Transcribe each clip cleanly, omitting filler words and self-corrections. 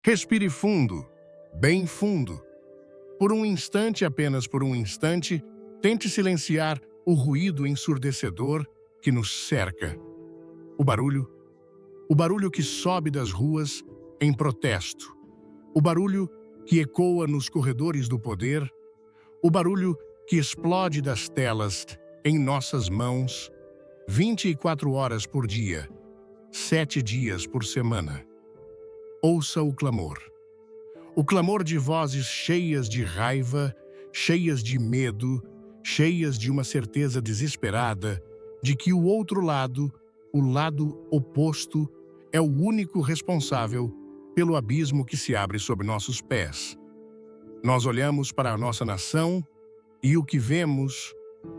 Respire fundo, bem fundo. Por um instante, apenas por um instante, tente silenciar o ruído ensurdecedor que nos cerca. O barulho que sobe das ruas em protesto. O barulho que ecoa nos corredores do poder. O barulho que explode das telas em nossas mãos, 24 horas por dia, 7 dias por semana. Ouça o clamor. O clamor de vozes cheias de raiva, cheias de medo, cheias de uma certeza desesperada de que o outro lado, o lado oposto, é o único responsável pelo abismo que se abre sob nossos pés. Nós olhamos para a nossa nação e o que vemos?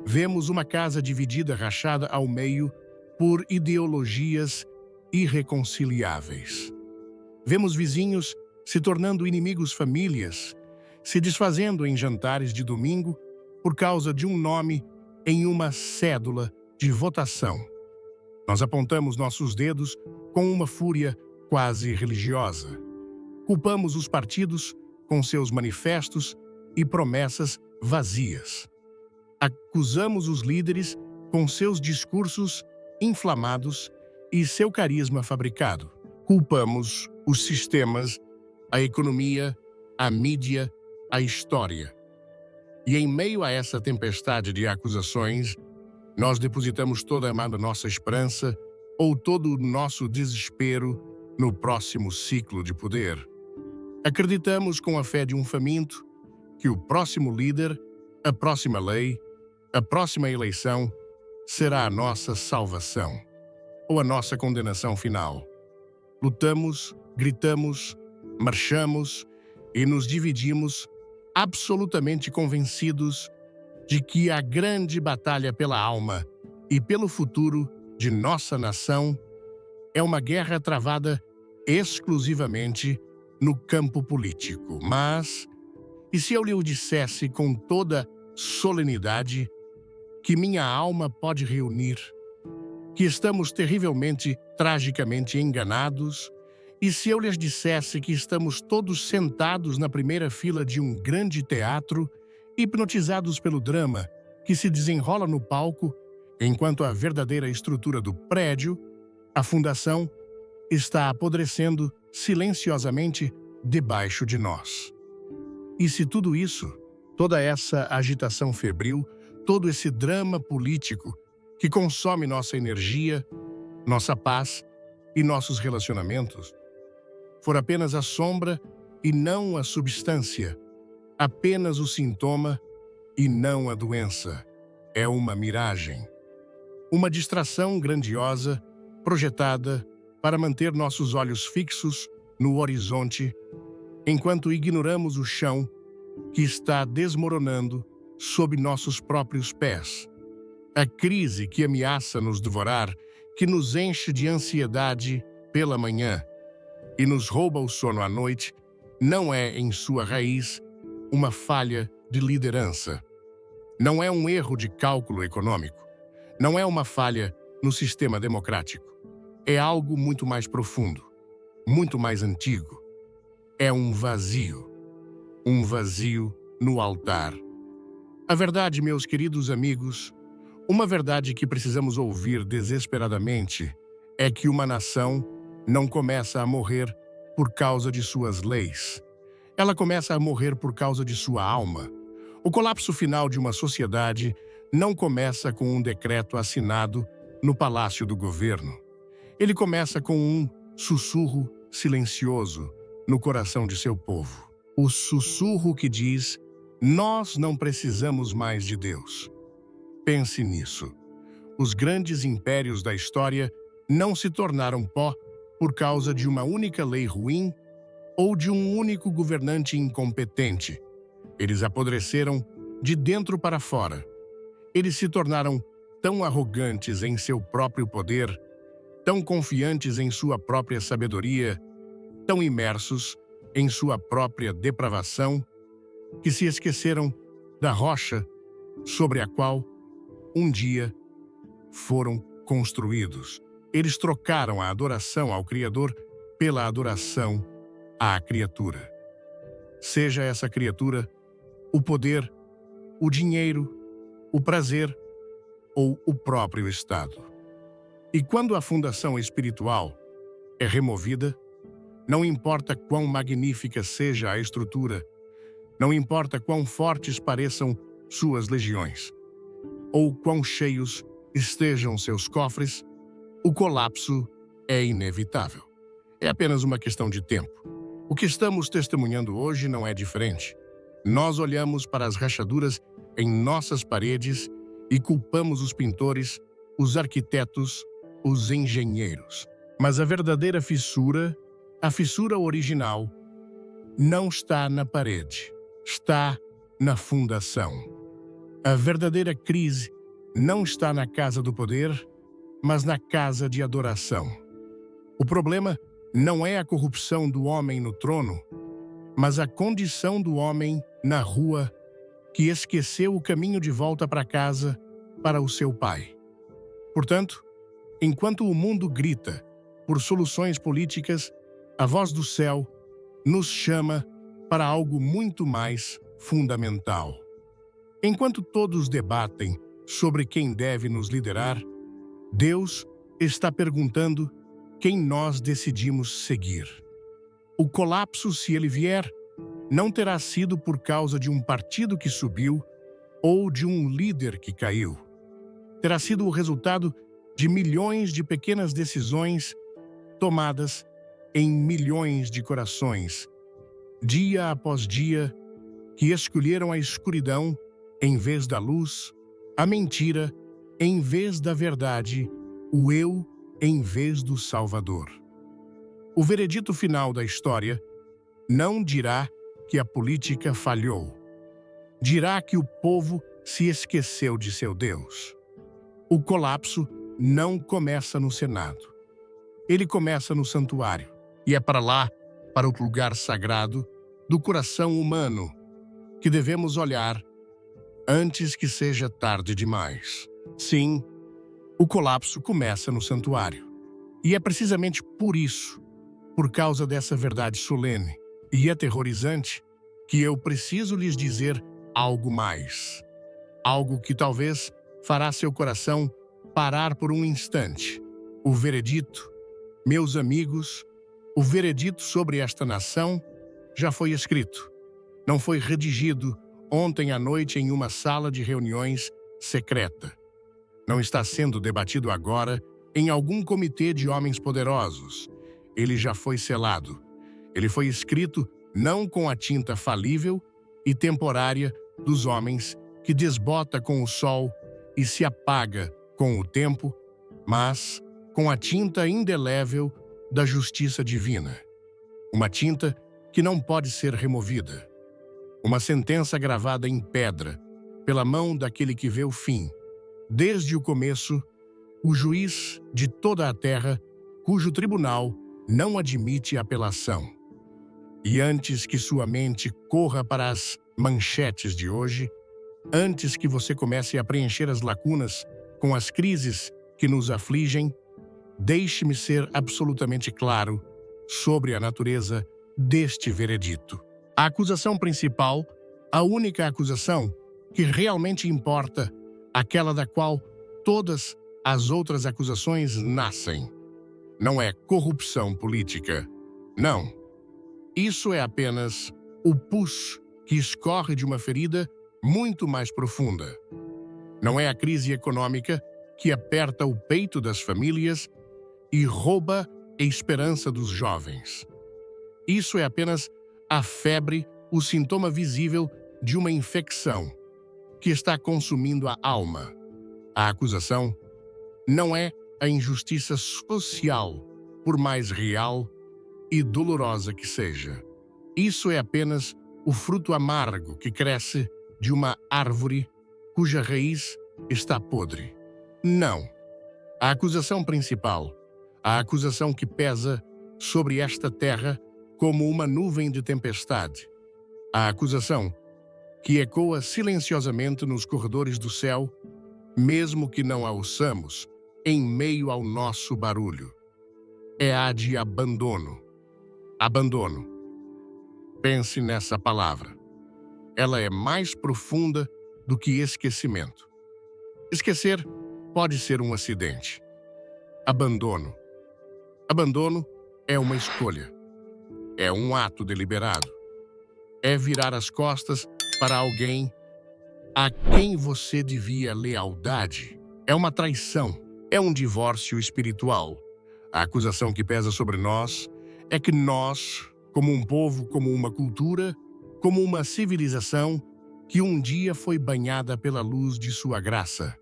Vemos uma casa dividida, rachada ao meio por ideologias irreconciliáveis. Vemos vizinhos se tornando inimigos, famílias se desfazendo em jantares de domingo por causa de um nome em uma cédula de votação. Nós apontamos nossos dedos com uma fúria quase religiosa. Culpamos os partidos com seus manifestos e promessas vazias. Acusamos os líderes com seus discursos inflamados e seu carisma fabricado. Culpamos os sistemas, a economia, a mídia, a história. E em meio a essa tempestade de acusações, nós depositamos toda a nossa esperança ou todo o nosso desespero no próximo ciclo de poder. Acreditamos com a fé de um faminto que o próximo líder, a próxima lei, a próxima eleição será a nossa salvação ou a nossa condenação final. Lutamos, gritamos, marchamos e nos dividimos absolutamente convencidos de que a grande batalha pela alma e pelo futuro de nossa nação é uma guerra travada exclusivamente no campo político. Mas, e se eu lhe o dissesse com toda solenidade que minha alma pode reunir, que estamos terrivelmente, tragicamente enganados, e se eu lhes dissesse que estamos todos sentados na primeira fila de um grande teatro, hipnotizados pelo drama que se desenrola no palco, enquanto a verdadeira estrutura do prédio, a fundação, está apodrecendo silenciosamente debaixo de nós. E se tudo isso, toda essa agitação febril, todo esse drama político que consome nossa energia, nossa paz e nossos relacionamentos, for apenas a sombra e não a substância, apenas o sintoma e não a doença, é uma miragem, uma distração grandiosa projetada para manter nossos olhos fixos no horizonte, enquanto ignoramos o chão que está desmoronando sob nossos próprios pés. A crise que ameaça nos devorar, que nos enche de ansiedade pela manhã e nos rouba o sono à noite, não é, em sua raiz, uma falha de liderança. Não é um erro de cálculo econômico. Não é uma falha no sistema democrático. É algo muito mais profundo, muito mais antigo. É um vazio no altar. A verdade, meus queridos amigos, uma verdade que precisamos ouvir desesperadamente é que uma nação não começa a morrer por causa de suas leis. Ela começa a morrer por causa de sua alma. O colapso final de uma sociedade não começa com um decreto assinado no palácio do governo. Ele começa com um sussurro silencioso no coração de seu povo. O sussurro que diz: nós não precisamos mais de Deus. Pense nisso. Os grandes impérios da história não se tornaram pó por causa de uma única lei ruim ou de um único governante incompetente. Eles apodreceram de dentro para fora. Eles se tornaram tão arrogantes em seu próprio poder, tão confiantes em sua própria sabedoria, tão imersos em sua própria depravação, que se esqueceram da rocha sobre a qual um dia foram construídos. Eles trocaram a adoração ao Criador pela adoração à criatura. Seja essa criatura o poder, o dinheiro, o prazer ou o próprio Estado. E quando a fundação espiritual é removida, não importa quão magnífica seja a estrutura, não importa quão fortes pareçam suas legiões, ou quão cheios estejam seus cofres, o colapso é inevitável. É apenas uma questão de tempo. O que estamos testemunhando hoje não é diferente. Nós olhamos para as rachaduras em nossas paredes e culpamos os pintores, os arquitetos, os engenheiros. Mas a verdadeira fissura, a fissura original, não está na parede, está na fundação. A verdadeira crise não está na casa do poder, mas na casa de adoração. O problema não é a corrupção do homem no trono, mas a condição do homem na rua que esqueceu o caminho de volta para casa, para o seu pai. Portanto, enquanto o mundo grita por soluções políticas, a voz do céu nos chama para algo muito mais fundamental. Enquanto todos debatem sobre quem deve nos liderar, Deus está perguntando quem nós decidimos seguir. O colapso, se ele vier, não terá sido por causa de um partido que subiu ou de um líder que caiu. Terá sido o resultado de milhões de pequenas decisões tomadas em milhões de corações, dia após dia, que escolheram a escuridão em vez da luz, a mentira em vez da verdade, o eu em vez do Salvador. O veredito final da história não dirá que a política falhou. Dirá que o povo se esqueceu de seu Deus. O colapso não começa no Senado. Ele começa no santuário. E é para lá, para o lugar sagrado do coração humano, que devemos olhar antes que seja tarde demais. Sim, o colapso começa no santuário. E é precisamente por isso, por causa dessa verdade solene e aterrorizante, que eu preciso lhes dizer algo mais. Algo que talvez fará seu coração parar por um instante. O veredito, meus amigos, o veredito sobre esta nação já foi escrito. Não foi redigido ontem à noite em uma sala de reuniões secreta. Não está sendo debatido agora em algum comitê de homens poderosos. Ele já foi selado. Ele foi escrito não com a tinta falível e temporária dos homens que desbota com o sol e se apaga com o tempo, mas com a tinta indelével da justiça divina. Uma tinta que não pode ser removida. Uma sentença gravada em pedra, pela mão daquele que vê o fim. Desde o começo, o juiz de toda a terra, cujo tribunal não admite apelação. E antes que sua mente corra para as manchetes de hoje, antes que você comece a preencher as lacunas com as crises que nos afligem, deixe-me ser absolutamente claro sobre a natureza deste veredito. A acusação principal, a única acusação que realmente importa, aquela da qual todas as outras acusações nascem, não é corrupção política. Não. Isso é apenas o pus que escorre de uma ferida muito mais profunda. Não é a crise econômica que aperta o peito das famílias e rouba a esperança dos jovens. Isso é apenas a febre, o sintoma visível de uma infecção que está consumindo a alma. A acusação não é a injustiça social, por mais real e dolorosa que seja. Isso é apenas o fruto amargo que cresce de uma árvore cuja raiz está podre. Não. A acusação principal, a acusação que pesa sobre esta terra como uma nuvem de tempestade, a acusação que ecoa silenciosamente nos corredores do céu, mesmo que não a ouçamos, em meio ao nosso barulho, é a de abandono. Abandono. Pense nessa palavra. Ela é mais profunda do que esquecimento. Esquecer pode ser um acidente. Abandono. Abandono é uma escolha. É um ato deliberado. É virar as costas para alguém a quem você devia lealdade. É uma traição. É um divórcio espiritual. A acusação que pesa sobre nós é que nós, como um povo, como uma cultura, como uma civilização que um dia foi banhada pela luz de sua graça,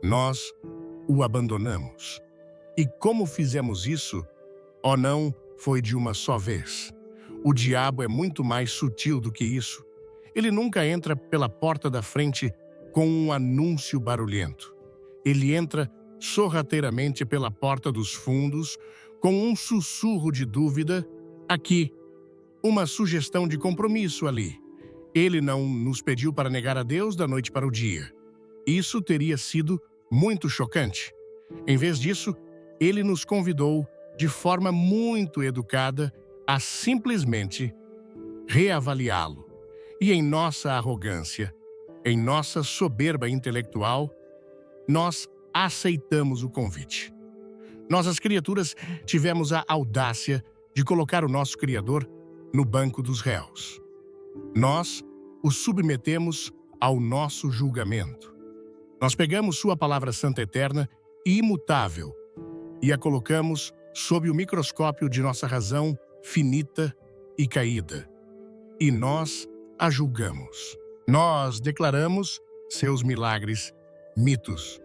nós o abandonamos. E como fizemos isso, ou não, foi de uma só vez. O diabo é muito mais sutil do que isso. Ele nunca entra pela porta da frente com um anúncio barulhento. Ele entra sorrateiramente pela porta dos fundos, com um sussurro de dúvida aqui, uma sugestão de compromisso ali. Ele não nos pediu para negar a Deus da noite para o dia. Isso teria sido muito chocante. Em vez disso, ele nos convidou, de forma muito educada, a simplesmente reavaliá-lo. E em nossa arrogância, em nossa soberba intelectual, nós aceitamos o convite. Nós, as criaturas, tivemos a audácia de colocar o nosso Criador no banco dos réus. Nós o submetemos ao nosso julgamento. Nós pegamos sua palavra santa eterna e imutável e a colocamos sob o microscópio de nossa razão finita e caída. E nós a julgamos. Nós declaramos seus milagres mitos.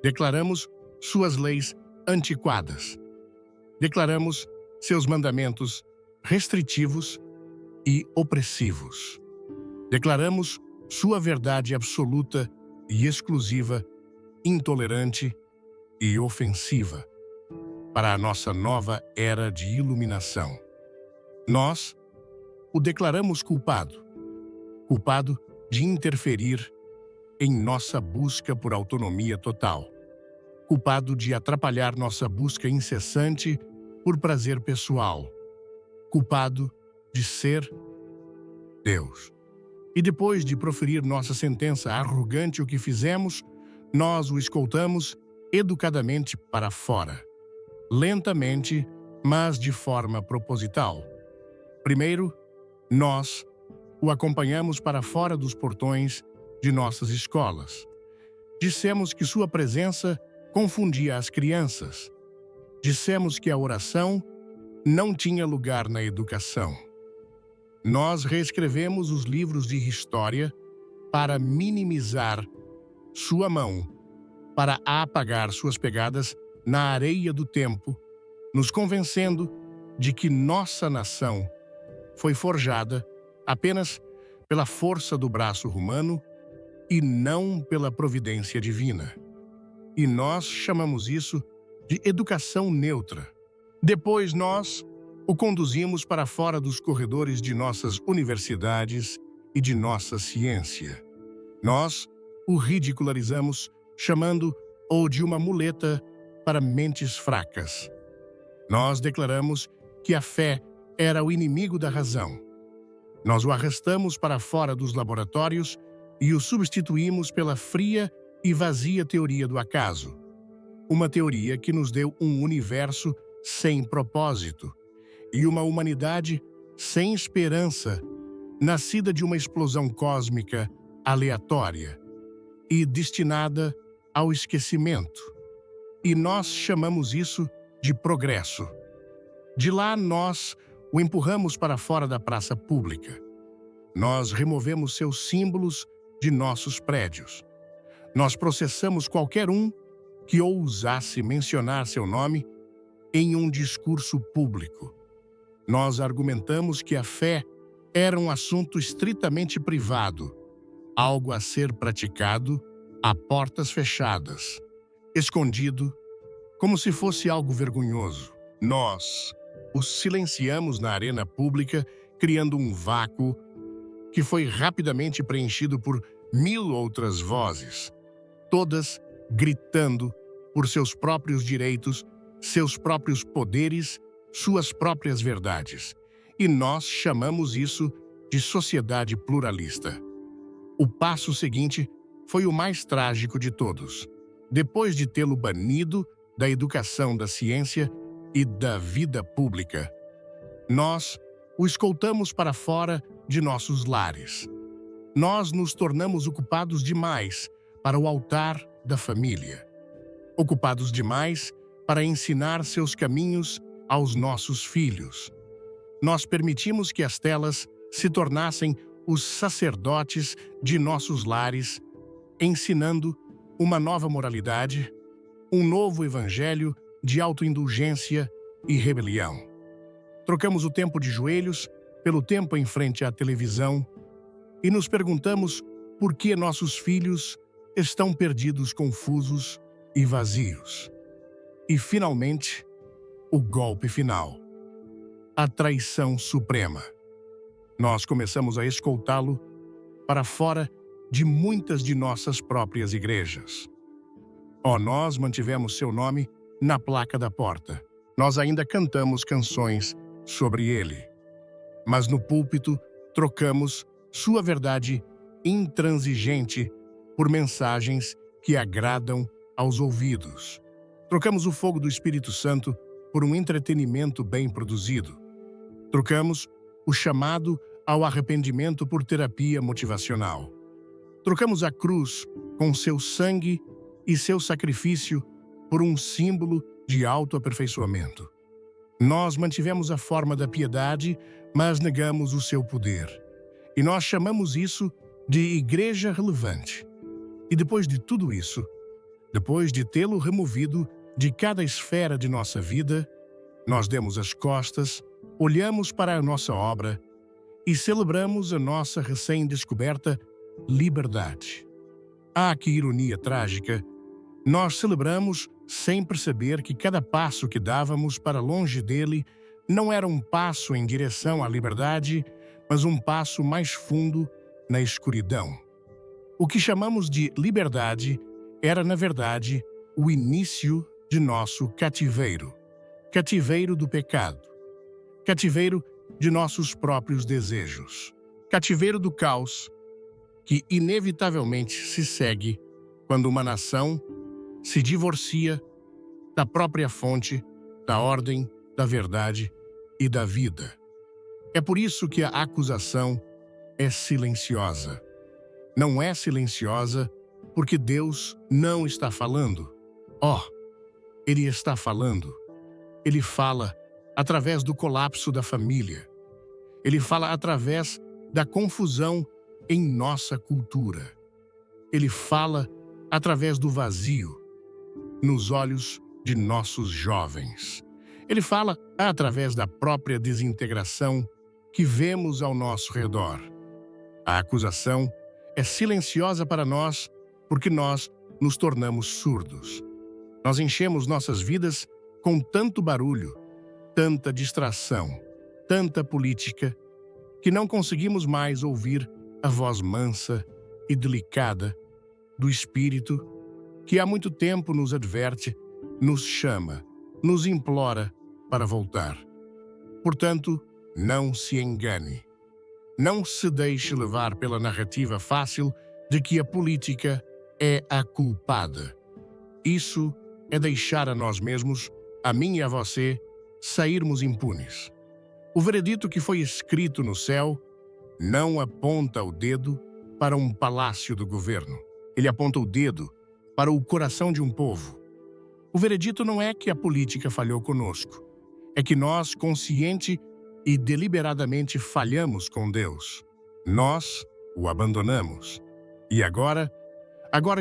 Declaramos suas leis antiquadas. Declaramos seus mandamentos restritivos e opressivos. Declaramos sua verdade absoluta e exclusiva, intolerante e ofensiva para a nossa nova era de iluminação. Nós o declaramos culpado, culpado de interferir em nossa busca por autonomia total, culpado de atrapalhar nossa busca incessante por prazer pessoal, culpado de ser Deus. E depois de proferir nossa sentença arrogante, o que fizemos, nós o escoltamos educadamente para fora, lentamente, mas de forma proposital. Primeiro, nós o acompanhamos para fora dos portões de nossas escolas. Dissemos que sua presença confundia as crianças. Dissemos que a oração não tinha lugar na educação. Nós reescrevemos os livros de história para minimizar sua mão, para apagar suas pegadas na areia do tempo, nos convencendo de que nossa nação foi forjada apenas pela força do braço humano e não pela providência divina. E nós chamamos isso de educação neutra. Depois nós o conduzimos para fora dos corredores de nossas universidades e de nossa ciência. Nós o ridicularizamos, chamando-o de uma muleta para mentes fracas. Nós declaramos que a fé era o inimigo da razão. Nós o arrastamos para fora dos laboratórios e o substituímos pela fria e vazia teoria do acaso. Uma teoria que nos deu um universo sem propósito e uma humanidade sem esperança, nascida de uma explosão cósmica aleatória e destinada ao esquecimento. E nós chamamos isso de progresso. De lá nós o empurramos para fora da praça pública. Nós removemos seus símbolos de nossos prédios. Nós processamos qualquer um que ousasse mencionar seu nome em um discurso público. Nós argumentamos que a fé era um assunto estritamente privado, algo a ser praticado a portas fechadas, escondido, como se fosse algo vergonhoso. Nós os silenciamos na arena pública, criando um vácuo que foi rapidamente preenchido por 1000 outras vozes, todas gritando por seus próprios direitos, seus próprios poderes, suas próprias verdades. E nós chamamos isso de sociedade pluralista. O passo seguinte foi o mais trágico de todos. Depois de tê-lo banido da educação da ciência e da vida pública, nós o escoltamos para fora de nossos lares. Nós nos tornamos ocupados demais para o altar da família. Ocupados demais para ensinar seus caminhos aos nossos filhos. Nós permitimos que as telas se tornassem os sacerdotes de nossos lares, ensinando uma nova moralidade, um novo evangelho de autoindulgência e rebelião. Trocamos o tempo de joelhos pelo tempo em frente à televisão e nos perguntamos por que nossos filhos estão perdidos, confusos e vazios. E, finalmente, o golpe final. A traição suprema. Nós começamos a escoltá-lo para fora de muitas de nossas próprias igrejas. Nós mantivemos seu nome na placa da porta. Nós ainda cantamos canções sobre ele. Mas no púlpito, trocamos sua verdade intransigente por mensagens que agradam aos ouvidos. Trocamos o fogo do Espírito Santo por um entretenimento bem produzido. Trocamos o chamado ao arrependimento por terapia motivacional. Trocamos a cruz com seu sangue e seu sacrifício por um símbolo de autoaperfeiçoamento. Nós mantivemos a forma da piedade, mas negamos o seu poder. E nós chamamos isso de igreja relevante. E depois de tudo isso, depois de tê-lo removido de cada esfera de nossa vida, nós demos as costas, olhamos para a nossa obra e celebramos a nossa recém-descoberta liberdade. Que ironia trágica! Nós celebramos sem perceber que cada passo que dávamos para longe dele não era um passo em direção à liberdade, mas um passo mais fundo na escuridão. O que chamamos de liberdade era, na verdade, o início de nosso cativeiro. Cativeiro do pecado. Cativeiro de nossos próprios desejos. Cativeiro do caos, que inevitavelmente se segue quando uma nação se divorcia da própria fonte, da ordem, da verdade e da vida. É por isso que a acusação é silenciosa. Não é silenciosa porque Deus não está falando. Ele está falando. Ele fala através do colapso da família. Ele fala através da confusão em nossa cultura. Ele fala através do vazio nos olhos de nossos jovens. Ele fala através da própria desintegração que vemos ao nosso redor. A acusação é silenciosa para nós porque nós nos tornamos surdos. Nós enchemos nossas vidas com tanto barulho, tanta distração, tanta política, que não conseguimos mais ouvir a voz mansa e delicada do Espírito que há muito tempo nos adverte, nos chama, nos implora para voltar. Portanto, não se engane. Não se deixe levar pela narrativa fácil de que a política é a culpada. Isso é deixar a nós mesmos, a mim e a você, sairmos impunes. O veredito que foi escrito no céu não aponta o dedo para um palácio do governo. Ele aponta o dedo para o coração de um povo. O veredito não é que a política falhou conosco. É que nós, consciente e deliberadamente, falhamos com Deus. Nós o abandonamos. E agora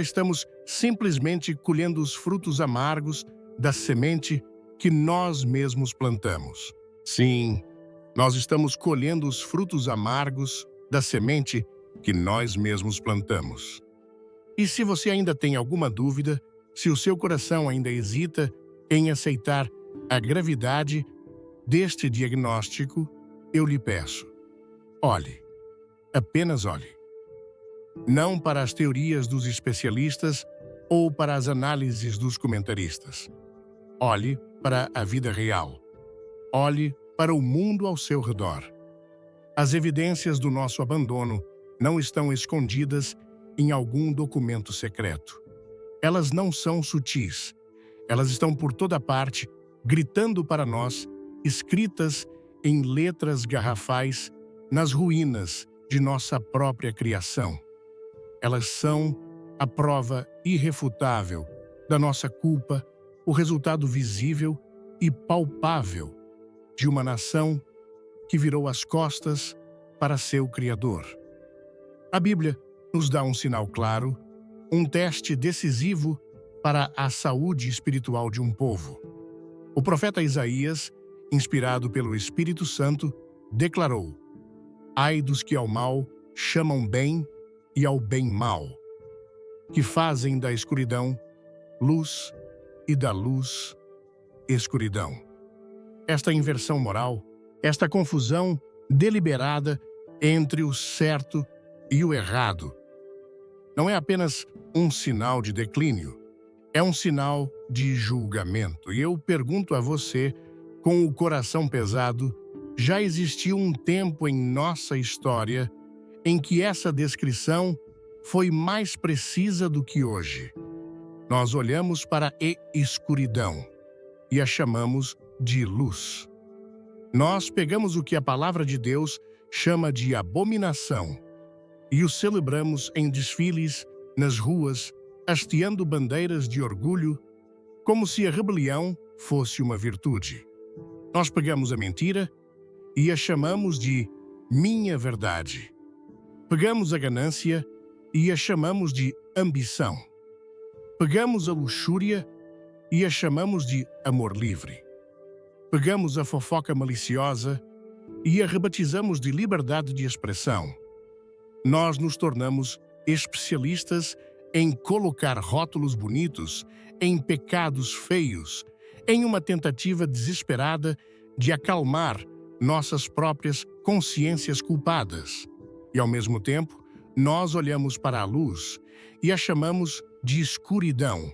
estamos simplesmente colhendo os frutos amargos da semente que nós mesmos plantamos. Sim, nós estamos colhendo os frutos amargos da semente que nós mesmos plantamos. E se você ainda tem alguma dúvida, se o seu coração ainda hesita em aceitar a gravidade deste diagnóstico, eu lhe peço, olhe, apenas olhe. Não para as teorias dos especialistas ou para as análises dos comentaristas. Olhe para a vida real. Olhe para o mundo ao seu redor. As evidências do nosso abandono não estão escondidas em algum documento secreto. Elas não são sutis. Elas estão por toda parte, gritando para nós, escritas em letras garrafais nas ruínas de nossa própria criação. Elas são a prova irrefutável da nossa culpa, o resultado visível e palpável de uma nação que virou as costas para seu Criador. A Bíblia nos dá um sinal claro, um teste decisivo para a saúde espiritual de um povo. O profeta Isaías, inspirado pelo Espírito Santo, declarou: "Ai dos que ao mal chamam bem e ao bem mal, que fazem da escuridão luz e da luz escuridão." Esta inversão moral, esta confusão deliberada entre o certo e o errado, não é apenas um sinal de declínio, é um sinal de julgamento. E eu pergunto a você, com o coração pesado, já existiu um tempo em nossa história em que essa descrição foi mais precisa do que hoje? Nós olhamos para a escuridão e a chamamos de luz. Nós pegamos o que a palavra de Deus chama de abominação e o celebramos em desfiles, nas ruas, hasteando bandeiras de orgulho, como se a rebelião fosse uma virtude. Nós pegamos a mentira e a chamamos de minha verdade. Pegamos a ganância e a chamamos de ambição. Pegamos a luxúria e a chamamos de amor livre. Pegamos a fofoca maliciosa e a rebatizamos de liberdade de expressão. Nós nos tornamos especialistas em colocar rótulos bonitos em pecados feios, em uma tentativa desesperada de acalmar nossas próprias consciências culpadas. E, ao mesmo tempo, nós olhamos para a luz e a chamamos de escuridão.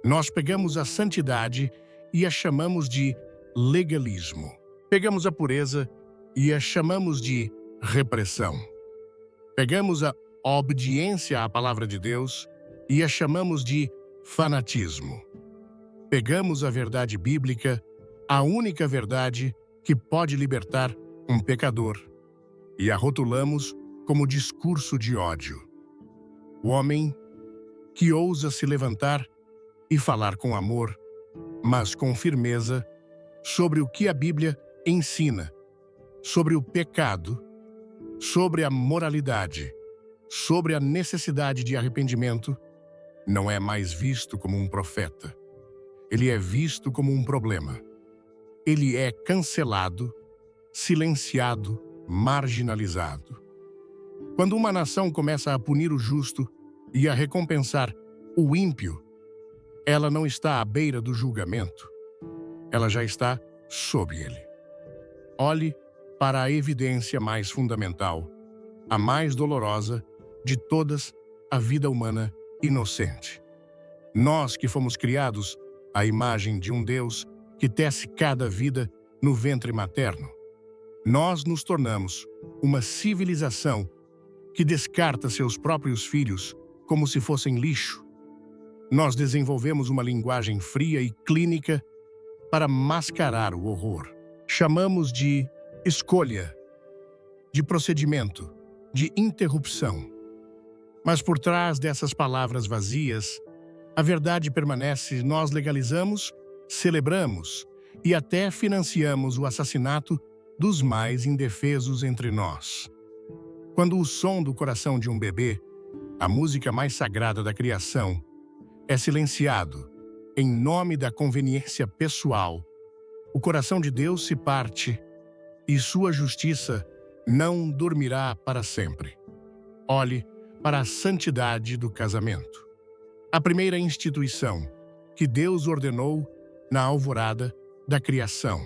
Nós pegamos a santidade e a chamamos de legalismo. Pegamos a pureza e a chamamos de repressão. Pegamos a obediência à palavra de Deus e a chamamos de fanatismo. Pegamos a verdade bíblica, a única verdade que pode libertar um pecador, e a rotulamos como discurso de ódio. O homem que ousa se levantar e falar com amor, mas com firmeza, sobre o que a Bíblia ensina, sobre o pecado, sobre a moralidade, sobre a necessidade de arrependimento, não é mais visto como um profeta. Ele é visto como um problema. Ele é cancelado, silenciado, marginalizado. Quando uma nação começa a punir o justo e a recompensar o ímpio, ela não está à beira do julgamento. Ela já está sob ele. Olhe para a evidência mais fundamental, a mais dolorosa de todas, a vida humana inocente. Nós que fomos criados à imagem de um Deus que tece cada vida no ventre materno, nós nos tornamos uma civilização que descarta seus próprios filhos como se fossem lixo. Nós desenvolvemos uma linguagem fria e clínica para mascarar o horror. Chamamos de escolha, de procedimento, de interrupção. Mas por trás dessas palavras vazias, a verdade permanece. Nós legalizamos, celebramos e até financiamos o assassinato dos mais indefesos entre nós. Quando o som do coração de um bebê, a música mais sagrada da criação, é silenciado em nome da conveniência pessoal, o coração de Deus se parte e sua justiça não dormirá para sempre. Olhe para a santidade do casamento. A primeira instituição que Deus ordenou na alvorada da criação,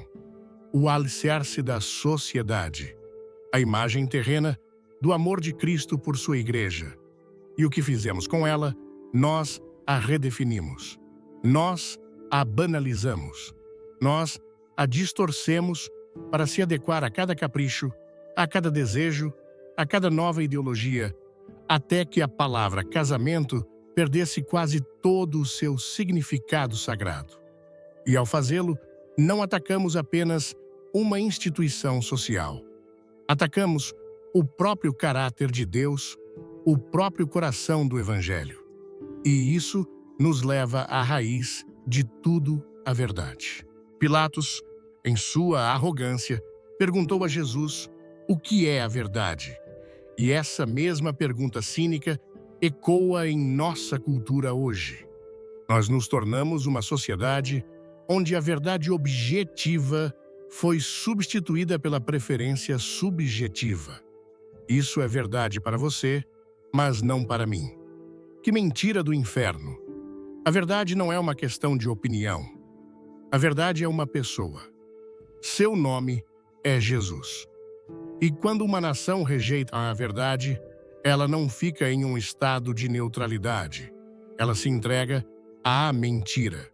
o alicerce da sociedade, a imagem terrena do amor de Cristo por sua igreja. E o que fizemos com ela, nós a redefinimos. Nós a banalizamos. Nós a distorcemos para se adequar a cada capricho, a cada desejo, a cada nova ideologia, até que a palavra casamento perdesse quase todo o seu significado sagrado. E ao fazê-lo, não atacamos apenas uma instituição social. Atacamos o próprio caráter de Deus, o próprio coração do Evangelho. E isso nos leva à raiz de tudo a verdade. Pilatos, em sua arrogância, perguntou a Jesus o que é a verdade. E essa mesma pergunta cínica ecoa em nossa cultura hoje. Nós nos tornamos uma sociedade onde a verdade objetiva foi substituída pela preferência subjetiva. Isso é verdade para você, mas não para mim. Que mentira do inferno! A verdade não é uma questão de opinião. A verdade é uma pessoa. Seu nome é Jesus. E quando uma nação rejeita a verdade, ela não fica em um estado de neutralidade. Ela se entrega à mentira.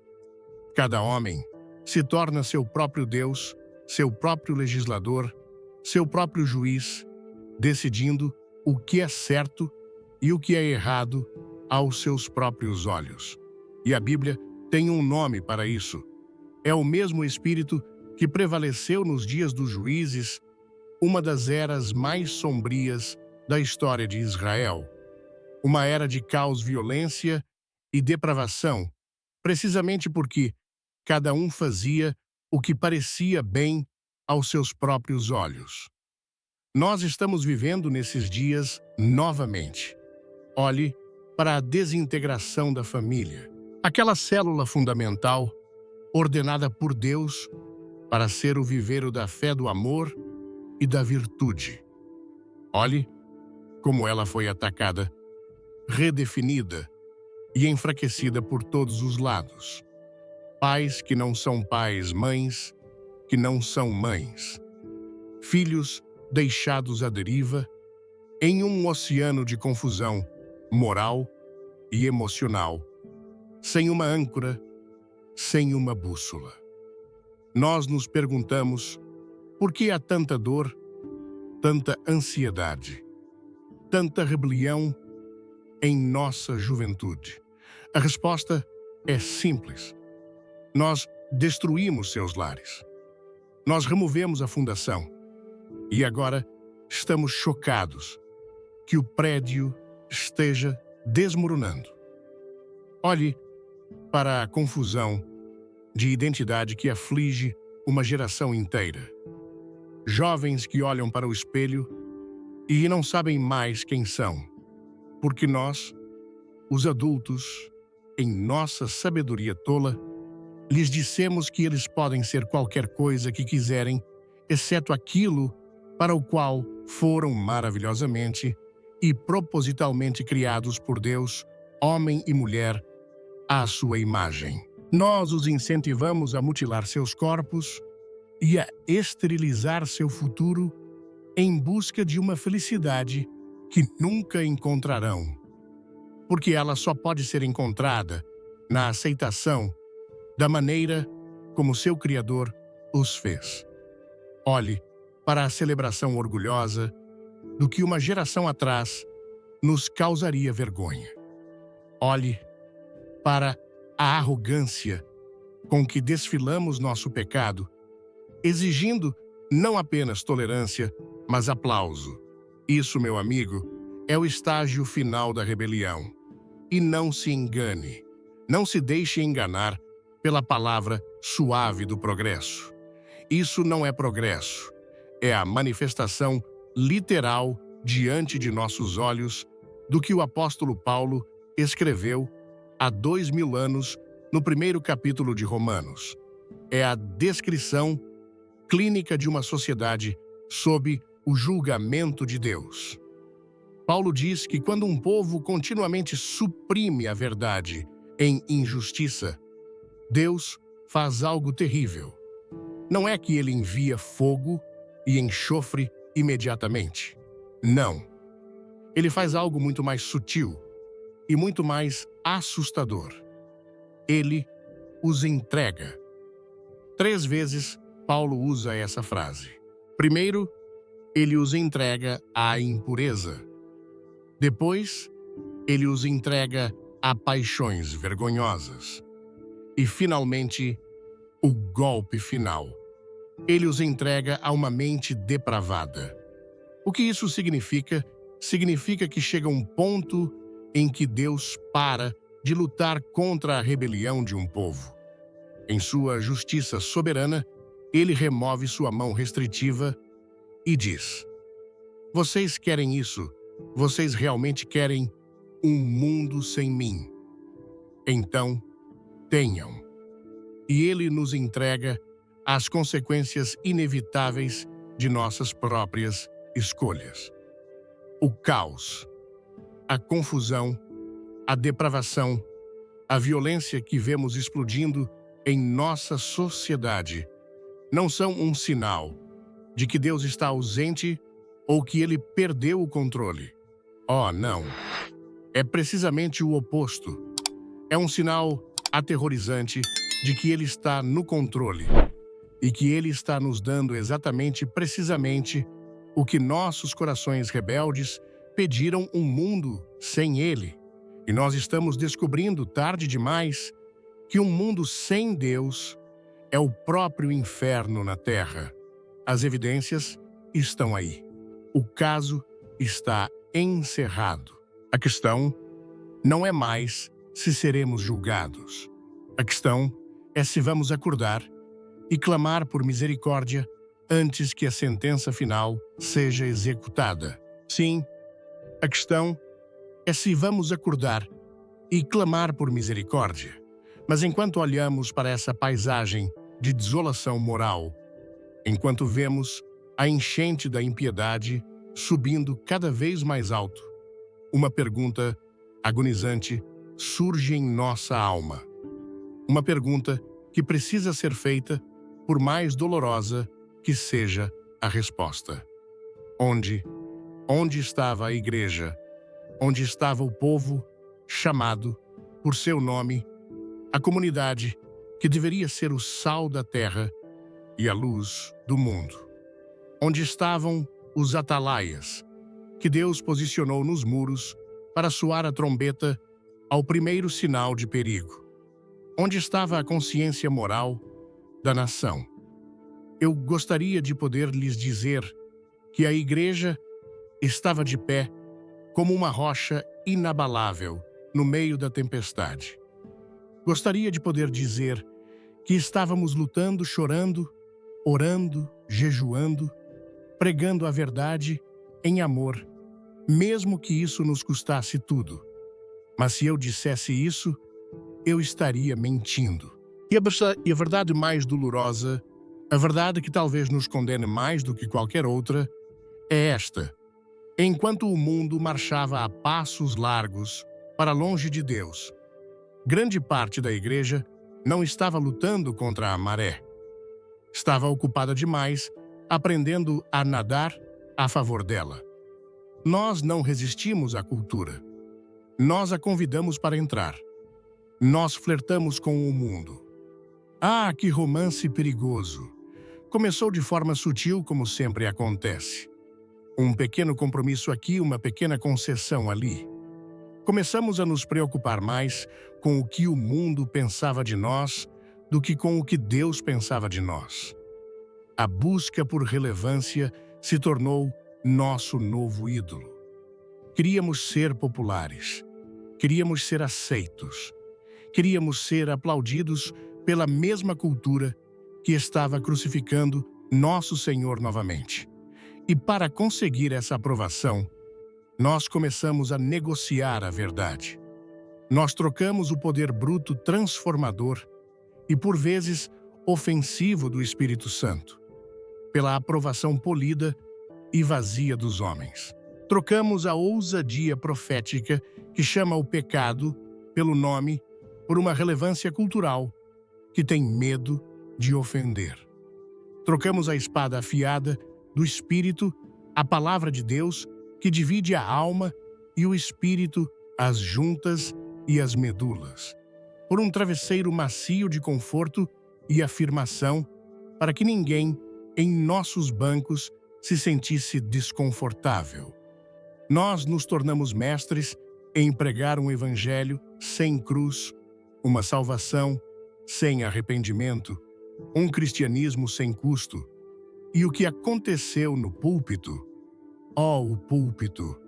Cada homem se torna seu próprio Deus, seu próprio legislador, seu próprio juiz, decidindo o que é certo e o que é errado aos seus próprios olhos. E a Bíblia tem um nome para isso. É o mesmo espírito que prevaleceu nos dias dos juízes, uma das eras mais sombrias da história de Israel. Uma era de caos, violência e depravação, precisamente porque cada um fazia o que parecia bem aos seus próprios olhos. Nós estamos vivendo nesses dias novamente. Olhe para a desintegração da família, aquela célula fundamental ordenada por Deus para ser o viveiro da fé, do amor e da virtude. Olhe como ela foi atacada, redefinida e enfraquecida por todos os lados. Pais que não são pais, mães que não são mães. Filhos deixados à deriva em um oceano de confusão moral e emocional, sem uma âncora, sem uma bússola. Nós nos perguntamos por que há tanta dor, tanta ansiedade, tanta rebelião em nossa juventude. A resposta é simples. Nós destruímos seus lares. Nós removemos a fundação. E agora estamos chocados que o prédio esteja desmoronando. Olhe para a confusão de identidade que aflige uma geração inteira. Jovens que olham para o espelho e não sabem mais quem são, porque nós, os adultos, em nossa sabedoria tola, lhes dissemos que eles podem ser qualquer coisa que quiserem, exceto aquilo para o qual foram maravilhosamente e propositalmente criados por Deus, homem e mulher, à sua imagem. Nós os incentivamos a mutilar seus corpos e a esterilizar seu futuro em busca de uma felicidade que nunca encontrarão, porque ela só pode ser encontrada na aceitação da maneira como seu Criador os fez. Olhe para a celebração orgulhosa do que uma geração atrás nos causaria vergonha. Olhe para a arrogância com que desfilamos nosso pecado, exigindo não apenas tolerância, mas aplauso. Isso, meu amigo, é o estágio final da rebelião. E não se engane, não se deixe enganar pela palavra suave do progresso. Isso não é progresso, é a manifestação literal diante de nossos olhos do que o apóstolo Paulo escreveu há 2000 anos no primeiro capítulo de Romanos. É a descrição clínica de uma sociedade sob o julgamento de Deus. Paulo diz que quando um povo continuamente suprime a verdade em injustiça, Deus faz algo terrível. Não é que ele envia fogo e enxofre imediatamente. Não. Ele faz algo muito mais sutil e muito mais assustador. Ele os entrega. 3 vezes Paulo usa essa frase? Primeiro, ele os entrega à impureza. Depois, ele os entrega a paixões vergonhosas. E, finalmente, o golpe final. Ele os entrega a uma mente depravada. O que isso significa? Significa que chega um ponto em que Deus para de lutar contra a rebelião de um povo. Em sua justiça soberana, ele remove sua mão restritiva e diz: vocês querem isso? Vocês realmente querem um mundo sem mim? Então, tenham. E ele nos entrega as consequências inevitáveis de nossas próprias escolhas. O caos, a confusão, a depravação, a violência que vemos explodindo em nossa sociedade não são um sinal de que Deus está ausente ou que ele perdeu o controle. Oh, não. É precisamente o oposto. É um sinal aterrorizante de que ele está no controle e que ele está nos dando precisamente o que nossos corações rebeldes pediram, um mundo sem ele. E nós estamos descobrindo, tarde demais, que um mundo sem Deus é o próprio inferno na Terra. As evidências estão aí. O caso está encerrado. A questão não é mais se seremos julgados. A questão é se vamos acordar e clamar por misericórdia antes que a sentença final seja executada. Sim, a questão é se vamos acordar e clamar por misericórdia. Mas enquanto olhamos para essa paisagem de desolação moral, enquanto vemos a enchente da impiedade subindo cada vez mais alto, uma pergunta agonizante surge em nossa alma. Uma pergunta que precisa ser feita, por mais dolorosa que seja a resposta. Onde estava a igreja? Onde estava o povo chamado por seu nome, a comunidade que deveria ser o sal da terra e a luz do mundo? Onde estavam os atalaias, que Deus posicionou nos muros para soar a trombeta ao primeiro sinal de perigo? Onde estava a consciência moral da nação? Eu gostaria de poder lhes dizer que a igreja estava de pé como uma rocha inabalável no meio da tempestade. Gostaria de poder dizer que estávamos lutando, chorando, orando, jejuando, pregando a verdade em amor, mesmo que isso nos custasse tudo. Mas se eu dissesse isso, eu estaria mentindo. E a verdade mais dolorosa, a verdade que talvez nos condene mais do que qualquer outra, é esta: enquanto o mundo marchava a passos largos para longe de Deus, grande parte da igreja não estava lutando contra a maré. Estava ocupada demais, aprendendo a nadar a favor dela. Nós não resistimos à cultura. Nós a convidamos para entrar. Nós flertamos com o mundo. Ah, que romance perigoso! Começou de forma sutil, como sempre acontece. Um pequeno compromisso aqui, uma pequena concessão ali. Começamos a nos preocupar mais com o que o mundo pensava de nós do que com o que Deus pensava de nós. A busca por relevância se tornou nosso novo ídolo. Queríamos ser populares. Queríamos ser aceitos. Queríamos ser aplaudidos pela mesma cultura que estava crucificando nosso Senhor novamente. E para conseguir essa aprovação, nós começamos a negociar a verdade. Nós trocamos o poder bruto transformador e, por vezes, ofensivo do Espírito Santo pela aprovação polida e vazia dos homens. Trocamos a ousadia profética que chama o pecado pelo nome por uma relevância cultural que tem medo de ofender. Trocamos a espada afiada do Espírito, a palavra de Deus, que divide a alma e o espírito, as juntas e as medulas, por um travesseiro macio de conforto e afirmação para que ninguém em nossos bancos se sentisse desconfortável. Nós nos tornamos mestres em pregar um evangelho sem cruz, uma salvação sem arrependimento, um cristianismo sem custo. E o que aconteceu no púlpito? O púlpito,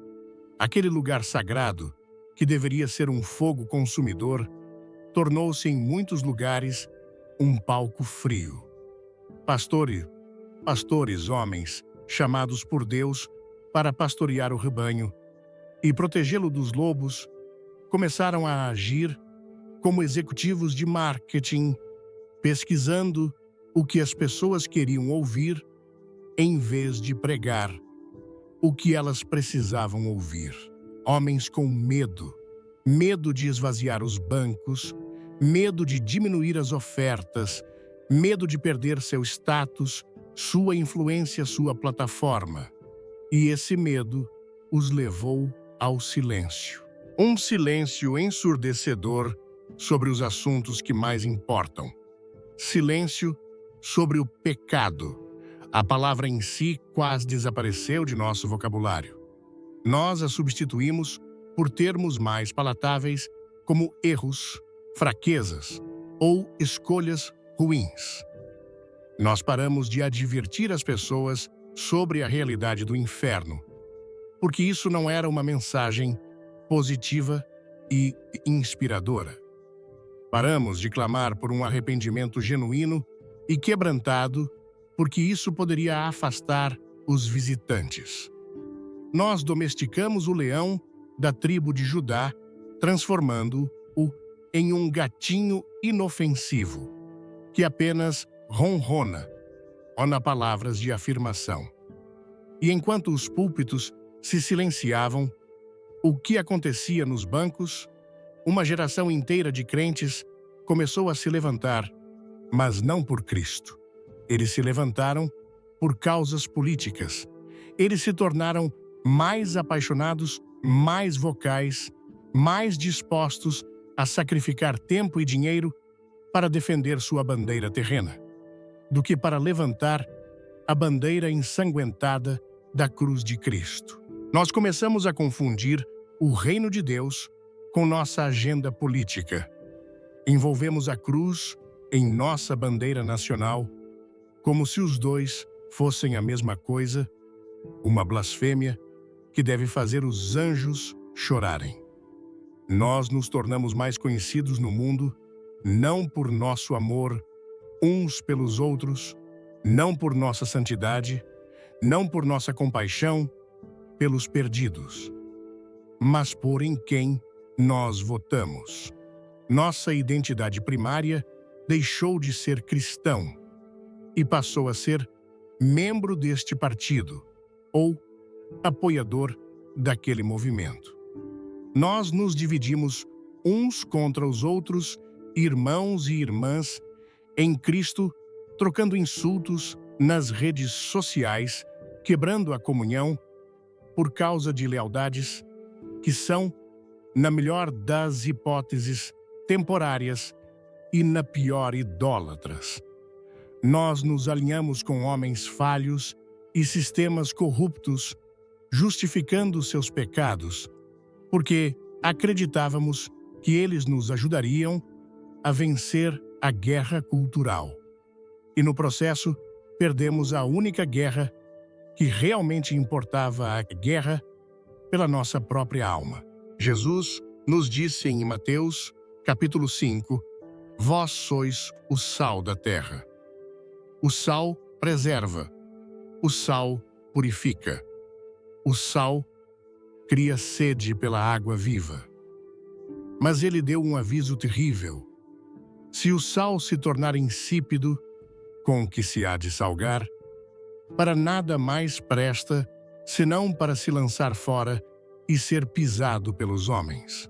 aquele lugar sagrado que deveria ser um fogo consumidor, tornou-se em muitos lugares um palco frio. Pastores homens, chamados por Deus para pastorear o rebanho e protegê-lo dos lobos, começaram a agir como executivos de marketing, pesquisando o que as pessoas queriam ouvir em vez de pregar o que elas precisavam ouvir. Homens com medo de esvaziar os bancos, medo de diminuir as ofertas, medo de perder seu status, sua influência, sua plataforma. E esse medo os levou ao silêncio. Um silêncio ensurdecedor sobre os assuntos que mais importam. Silêncio sobre o pecado. A palavra em si quase desapareceu de nosso vocabulário. Nós a substituímos por termos mais palatáveis como erros, fraquezas ou escolhas ruins. Nós paramos de advertir as pessoas sobre a realidade do inferno, porque isso não era uma mensagem positiva e inspiradora. Paramos de clamar por um arrependimento genuíno e quebrantado, porque isso poderia afastar os visitantes. Nós domesticamos o leão da tribo de Judá, transformando-o em um gatinho inofensivo, que apenas ronrona palavras de afirmação. E enquanto os púlpitos se silenciavam, o que acontecia nos bancos? Uma geração inteira de crentes começou a se levantar, mas não por Cristo. Eles se levantaram por causas políticas. Eles se tornaram mais apaixonados, mais vocais, mais dispostos a sacrificar tempo e dinheiro para defender sua bandeira terrena, do que para levantar a bandeira ensanguentada da cruz de Cristo. Nós começamos a confundir o reino de Deus com nossa agenda política. Envolvemos a cruz em nossa bandeira nacional, como se os dois fossem a mesma coisa, uma blasfêmia que deve fazer os anjos chorarem. Nós nos tornamos mais conhecidos no mundo, não por nosso amor uns pelos outros, não por nossa santidade, não por nossa compaixão pelos perdidos, mas por em quem nós votamos. Nossa identidade primária deixou de ser cristão e passou a ser membro deste partido ou apoiador daquele movimento. Nós nos dividimos uns contra os outros, irmãos e irmãs, em Cristo, trocando insultos nas redes sociais, quebrando a comunhão por causa de lealdades que são, na melhor das hipóteses, temporárias e, na pior, idólatras. Nós nos alinhamos com homens falhos e sistemas corruptos, justificando seus pecados, porque acreditávamos que eles nos ajudariam a vencer a guerra cultural. E no processo, perdemos a única guerra que realmente importava, a guerra pela nossa própria alma. Jesus nos disse em Mateus, capítulo 5, vós sois o sal da terra. O sal preserva, o sal purifica, o sal cria sede pela água viva. Mas ele deu um aviso terrível. Se o sal se tornar insípido, com que se há de salgar? Para nada mais presta, senão para se lançar fora e ser pisado pelos homens.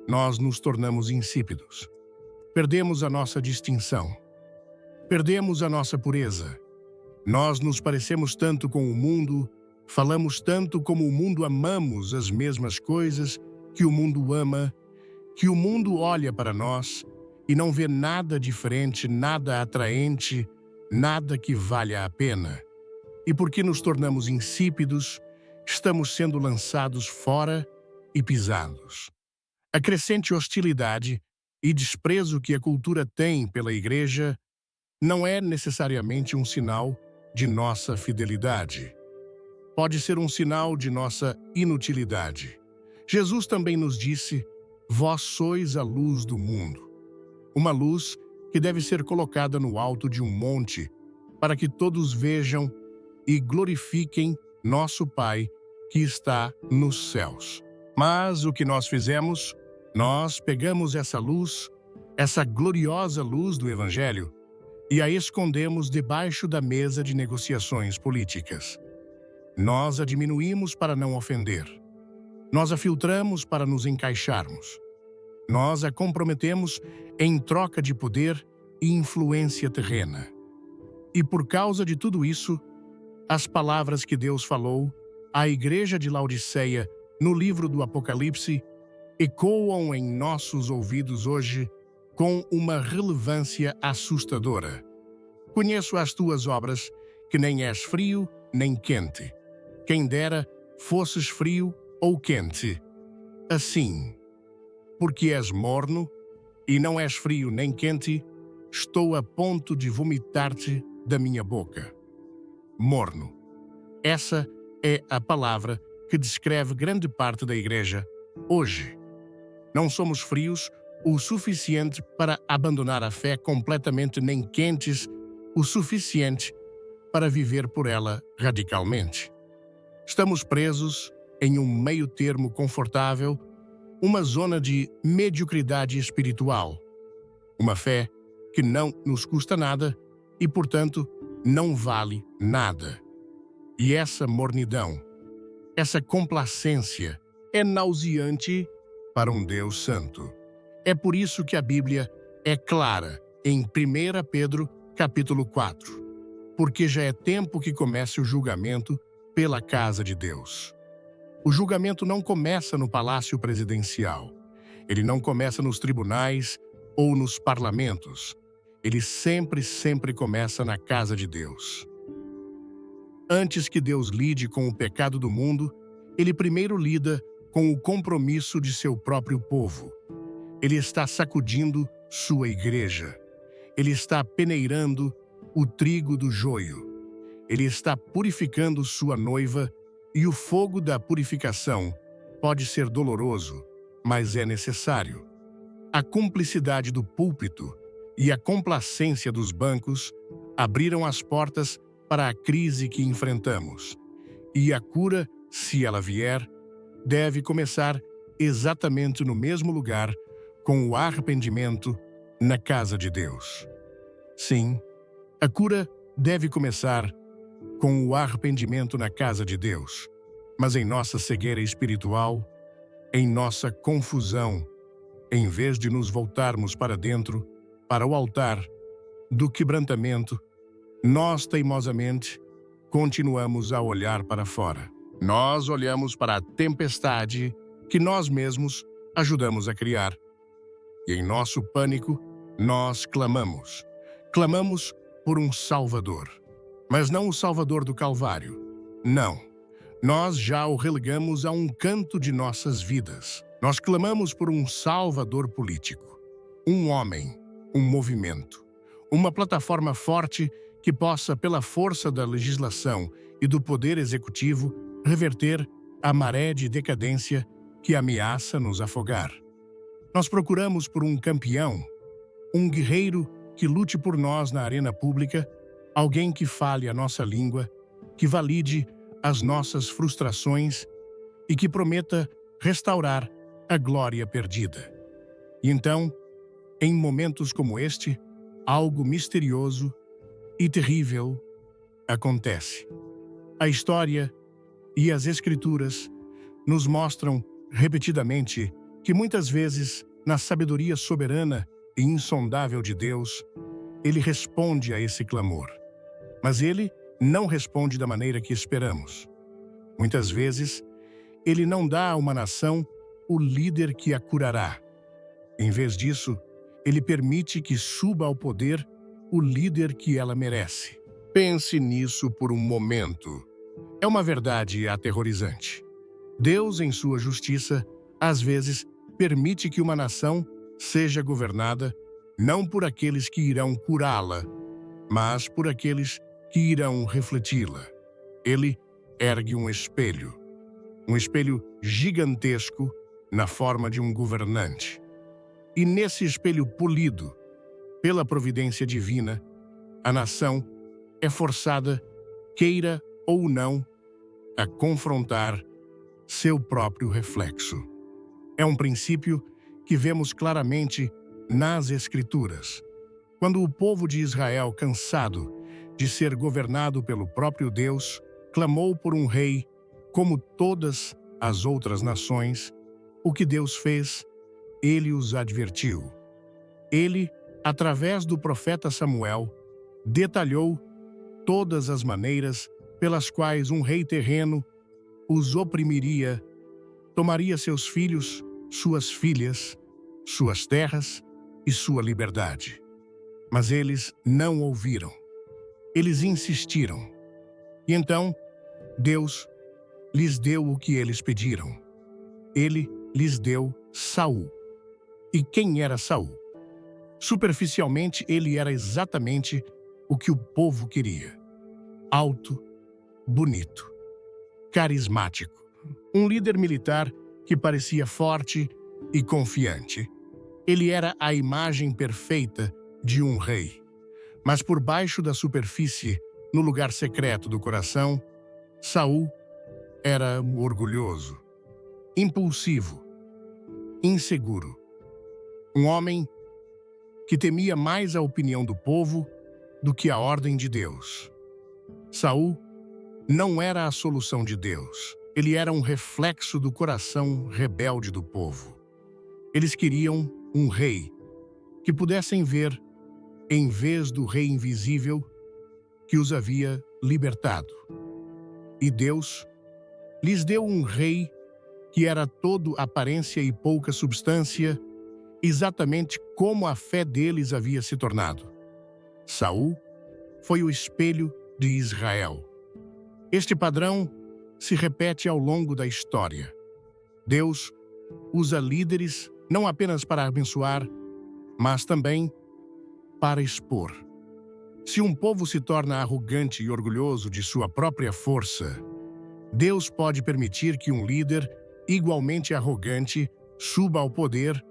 Nós nos tornamos insípidos. Perdemos a nossa distinção. Perdemos a nossa pureza. Nós nos parecemos tanto com o mundo, falamos tanto como o mundo, amamos as mesmas coisas que o mundo ama, que o mundo olha para nós e não vê nada diferente, nada atraente nada que valha a pena. E porque nos tornamos insípidos, estamos sendo lançados fora e pisados. A crescente hostilidade e desprezo que a cultura tem pela igreja não é necessariamente um sinal de nossa fidelidade. Pode ser um sinal de nossa inutilidade. Jesus também nos disse: vós sois a luz do mundo. Uma luz que deve ser colocada no alto de um monte, para que todos vejam e glorifiquem nosso Pai que está nos céus. Mas o que nós fizemos? Nós pegamos essa luz, essa gloriosa luz do Evangelho, e a escondemos debaixo da mesa de negociações políticas. Nós a diminuímos para não ofender. Nós a filtramos para nos encaixarmos. Nós a comprometemos em troca de poder e influência terrena. E por causa de tudo isso, as palavras que Deus falou à igreja de Laodiceia no livro do Apocalipse ecoam em nossos ouvidos hoje com uma relevância assustadora. Conheço as tuas obras, que nem és frio nem quente. Quem dera fosses frio ou quente. Assim, porque és morno e não és frio nem quente, estou a ponto de vomitar-te da minha boca. Morno. Essa é a palavra que descreve grande parte da igreja hoje. Não somos frios o suficiente para abandonar a fé completamente, nem quentes o suficiente para viver por ela radicalmente. Estamos presos em um meio-termo confortável, uma zona de mediocridade espiritual, uma fé que não nos custa nada e, portanto, não vale nada. E essa mornidão, essa complacência é nauseante para um Deus santo. É por isso que a Bíblia é clara em 1 Pedro, capítulo 4, porque já é tempo que comece o julgamento pela casa de Deus. O julgamento não começa no palácio presidencial. Ele não começa nos tribunais ou nos parlamentos. Ele sempre começa na casa de Deus. Antes que Deus lide com o pecado do mundo, ele primeiro lida com o compromisso de seu próprio povo. Ele está sacudindo sua igreja. Ele está peneirando o trigo do joio. Ele está purificando sua noiva, e o fogo da purificação pode ser doloroso, mas é necessário. A cumplicidade do púlpito e a complacência dos bancos abriram as portas para a crise que enfrentamos. E a cura, se ela vier, deve começar exatamente no mesmo lugar, com o arrependimento na casa de Deus. Sim, a cura deve começar com o arrependimento na casa de Deus, mas em nossa cegueira espiritual, em nossa confusão, em vez de nos voltarmos para dentro, para o altar do quebrantamento, nós teimosamente continuamos a olhar para fora. Nós olhamos para a tempestade que nós mesmos ajudamos a criar. E em nosso pânico, nós clamamos. Clamamos por um Salvador. Mas não o Salvador do Calvário. Não. Nós já o relegamos a um canto de nossas vidas. Nós clamamos por um Salvador político. Um homem, um movimento. Uma plataforma forte que possa, pela força da legislação e do poder executivo, reverter a maré de decadência que ameaça nos afogar. Nós procuramos por um campeão, um guerreiro que lute por nós na arena pública, alguém que fale a nossa língua, que valide as nossas frustrações e que prometa restaurar a glória perdida. E então, em momentos como este, algo misterioso e terrível acontece. A história e as Escrituras nos mostram repetidamente que muitas vezes, na sabedoria soberana e insondável de Deus, ele responde a esse clamor. Mas ele não responde da maneira que esperamos. Muitas vezes, ele não dá a uma nação o líder que a curará. Em vez disso, ele permite que suba ao poder o líder que ela merece. Pense nisso por um momento. É uma verdade aterrorizante. Deus, em sua justiça, às vezes permite que uma nação seja governada não por aqueles que irão curá-la, mas por aqueles que irão refleti-la. Ele ergue um espelho gigantesco na forma de um governante. E nesse espelho polido, pela providência divina, a nação é forçada, queira ou não, a confrontar seu próprio reflexo. É um princípio que vemos claramente nas Escrituras. Quando o povo de Israel, cansado de ser governado pelo próprio Deus, clamou por um rei, como todas as outras nações, o que Deus fez? Ele os advertiu. Ele, através do profeta Samuel, detalhou todas as maneiras pelas quais um rei terreno os oprimiria, tomaria seus filhos, suas filhas, suas terras e sua liberdade. Mas eles não ouviram. Eles insistiram. E então, Deus lhes deu o que eles pediram. Ele lhes deu Saul. E quem era Saul? Superficialmente, ele era exatamente o que o povo queria. Alto, bonito, carismático. Um líder militar que parecia forte e confiante. Ele era a imagem perfeita de um rei. Mas por baixo da superfície, no lugar secreto do coração, Saul era orgulhoso, impulsivo, inseguro. Um homem que temia mais a opinião do povo do que a ordem de Deus. Saul não era a solução de Deus. Ele era um reflexo do coração rebelde do povo. Eles queriam um rei que pudessem ver, em vez do rei invisível que os havia libertado. E Deus lhes deu um rei que era todo aparência e pouca substância, exatamente como a fé deles havia se tornado. Saul foi o espelho de Israel. Este padrão se repete ao longo da história. Deus usa líderes não apenas para abençoar, mas também para expor. Se um povo se torna arrogante e orgulhoso de sua própria força, Deus pode permitir que um líder igualmente arrogante suba ao poder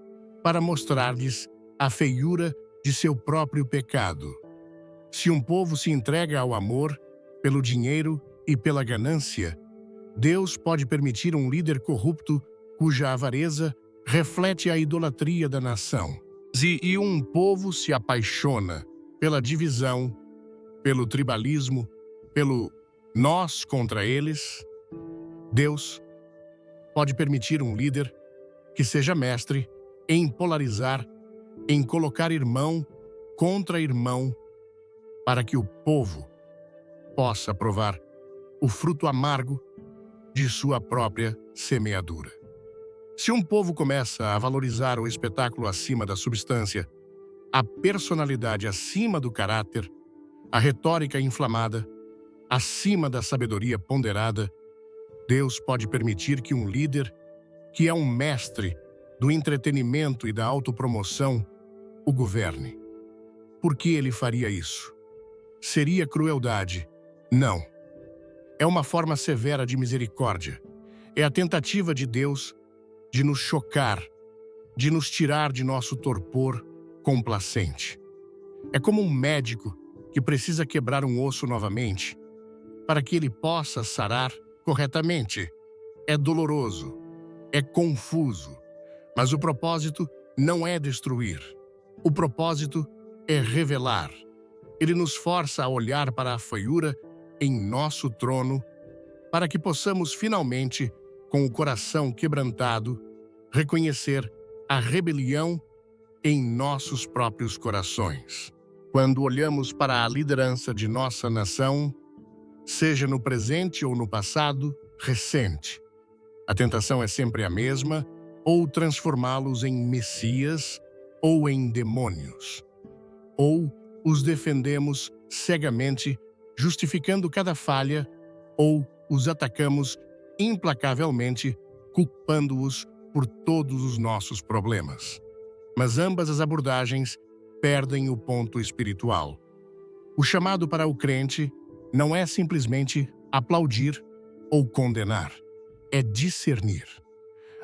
para mostrar-lhes a feiura de seu próprio pecado. Se um povo se entrega ao amor, pelo dinheiro e pela ganância, Deus pode permitir um líder corrupto cuja avareza reflete a idolatria da nação. E um povo se apaixona pela divisão, pelo tribalismo, pelo nós contra eles, Deus pode permitir um líder que seja mestre em polarizar, em colocar irmão contra irmão, para que o povo possa provar o fruto amargo de sua própria semeadura. Se um povo começa a valorizar o espetáculo acima da substância, a personalidade acima do caráter, a retórica inflamada acima da sabedoria ponderada, Deus pode permitir que um líder, que é um mestre do entretenimento e da autopromoção, o governe. Por que ele faria isso? Seria crueldade? Não. É uma forma severa de misericórdia. É a tentativa de Deus de nos chocar, de nos tirar de nosso torpor complacente. É como um médico que precisa quebrar um osso novamente para que ele possa sarar corretamente. É doloroso, é confuso, mas o propósito não é destruir. O propósito é revelar. Ele nos força a olhar para a feiura em nosso trono para que possamos finalmente, com o coração quebrantado, reconhecer a rebelião em nossos próprios corações. Quando olhamos para a liderança de nossa nação, seja no presente ou no passado recente, a tentação é sempre a mesma, ou transformá-los em messias ou em demônios. Ou os defendemos cegamente, justificando cada falha, ou os atacamos implacavelmente, culpando-os por todos os nossos problemas. Mas ambas as abordagens perdem o ponto espiritual. O chamado para o crente não é simplesmente aplaudir ou condenar, é discernir.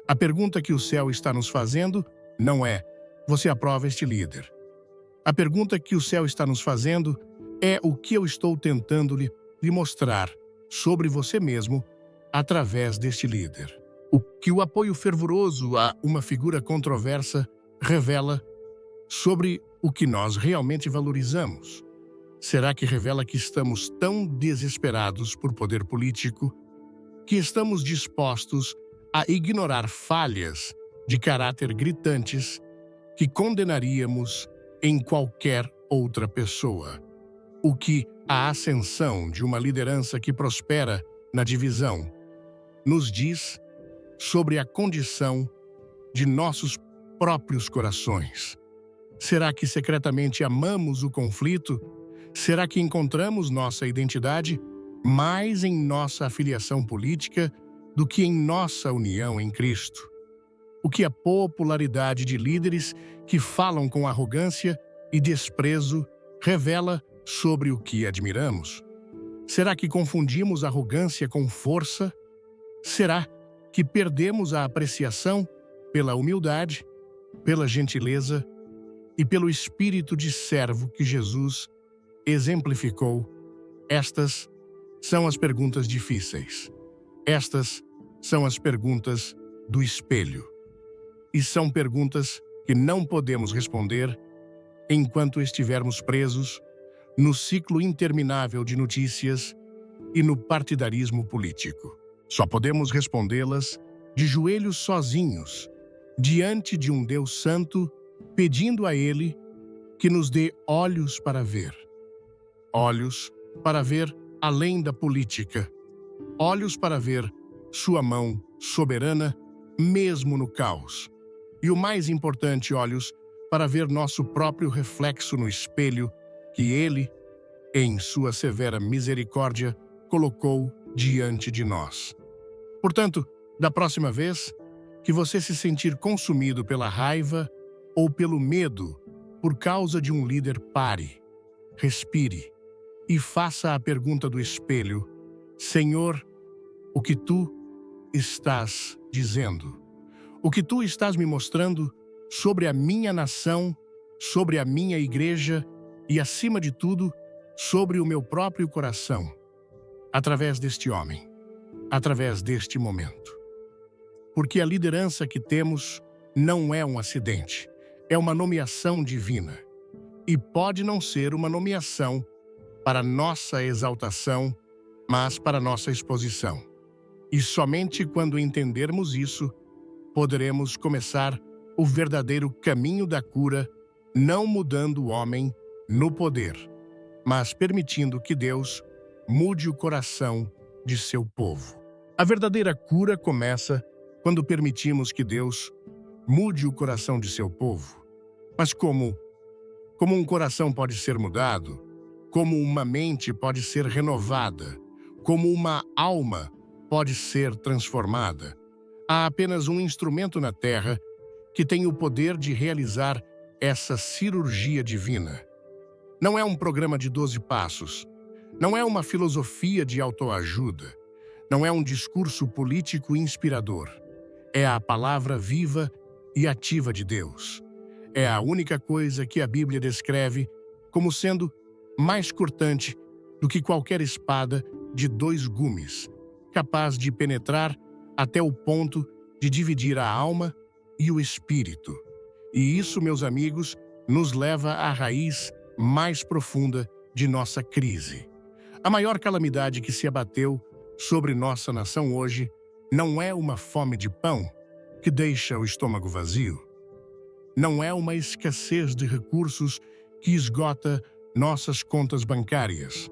A pergunta que o céu está nos fazendo não é: você aprova este líder? A pergunta que o céu está nos fazendo é: o que eu estou tentando lhe mostrar sobre você mesmo através deste líder? O que o apoio fervoroso a uma figura controversa revela sobre o que nós realmente valorizamos? Será que revela que estamos tão desesperados por poder político que estamos dispostos a ignorar falhas de caráter gritantes que condenaríamos em qualquer outra pessoa? O que a ascensão de uma liderança que prospera na divisão nos diz sobre a condição de nossos próprios corações? Será que secretamente amamos o conflito? Será que encontramos nossa identidade mais em nossa afiliação política do que em nossa união em Cristo? O que a popularidade de líderes que falam com arrogância e desprezo revela sobre o que admiramos? Será que confundimos arrogância com força? Será que perdemos a apreciação pela humildade, pela gentileza e pelo espírito de servo que Jesus exemplificou? Estas são as perguntas difíceis. Estas são as perguntas do espelho. E são perguntas que não podemos responder enquanto estivermos presos no ciclo interminável de notícias e no partidarismo político. Só podemos respondê-las de joelhos sozinhos, diante de um Deus Santo, pedindo a Ele que nos dê olhos para ver. Olhos para ver além da política. Olhos para ver sua mão soberana, mesmo no caos. E o mais importante, olhos para ver nosso próprio reflexo no espelho que Ele, em sua severa misericórdia, colocou diante de nós. Portanto, da próxima vez que você se sentir consumido pela raiva ou pelo medo por causa de um líder, pare, respire e faça a pergunta do espelho: Senhor, o que tu estás dizendo? O que tu estás me mostrando sobre a minha nação, sobre a minha igreja e, acima de tudo, sobre o meu próprio coração, através deste homem, através deste momento? Porque a liderança que temos não é um acidente, é uma nomeação divina. E pode não ser uma nomeação para nossa exaltação, mas para nossa exposição. E somente quando entendermos isso, poderemos começar o verdadeiro caminho da cura, não mudando o homem no poder, mas permitindo que Deus mude o coração de seu povo. A verdadeira cura começa quando permitimos que Deus mude o coração de seu povo. Mas como um coração pode ser mudado? Como uma mente pode ser renovada? Como uma alma pode ser transformada? Há apenas um instrumento na Terra que tem o poder de realizar essa cirurgia divina. Não é um programa de 12 passos. Não é uma filosofia de autoajuda. Não é um discurso político inspirador. É a palavra viva e ativa de Deus. É a única coisa que a Bíblia descreve como sendo mais cortante do que qualquer espada de 2 gumes, capaz de penetrar até o ponto de dividir a alma e o espírito. E isso, meus amigos, nos leva à raiz mais profunda de nossa crise. A maior calamidade que se abateu sobre nossa nação hoje não é uma fome de pão que deixa o estômago vazio. Não é uma escassez de recursos que esgota nossas contas bancárias.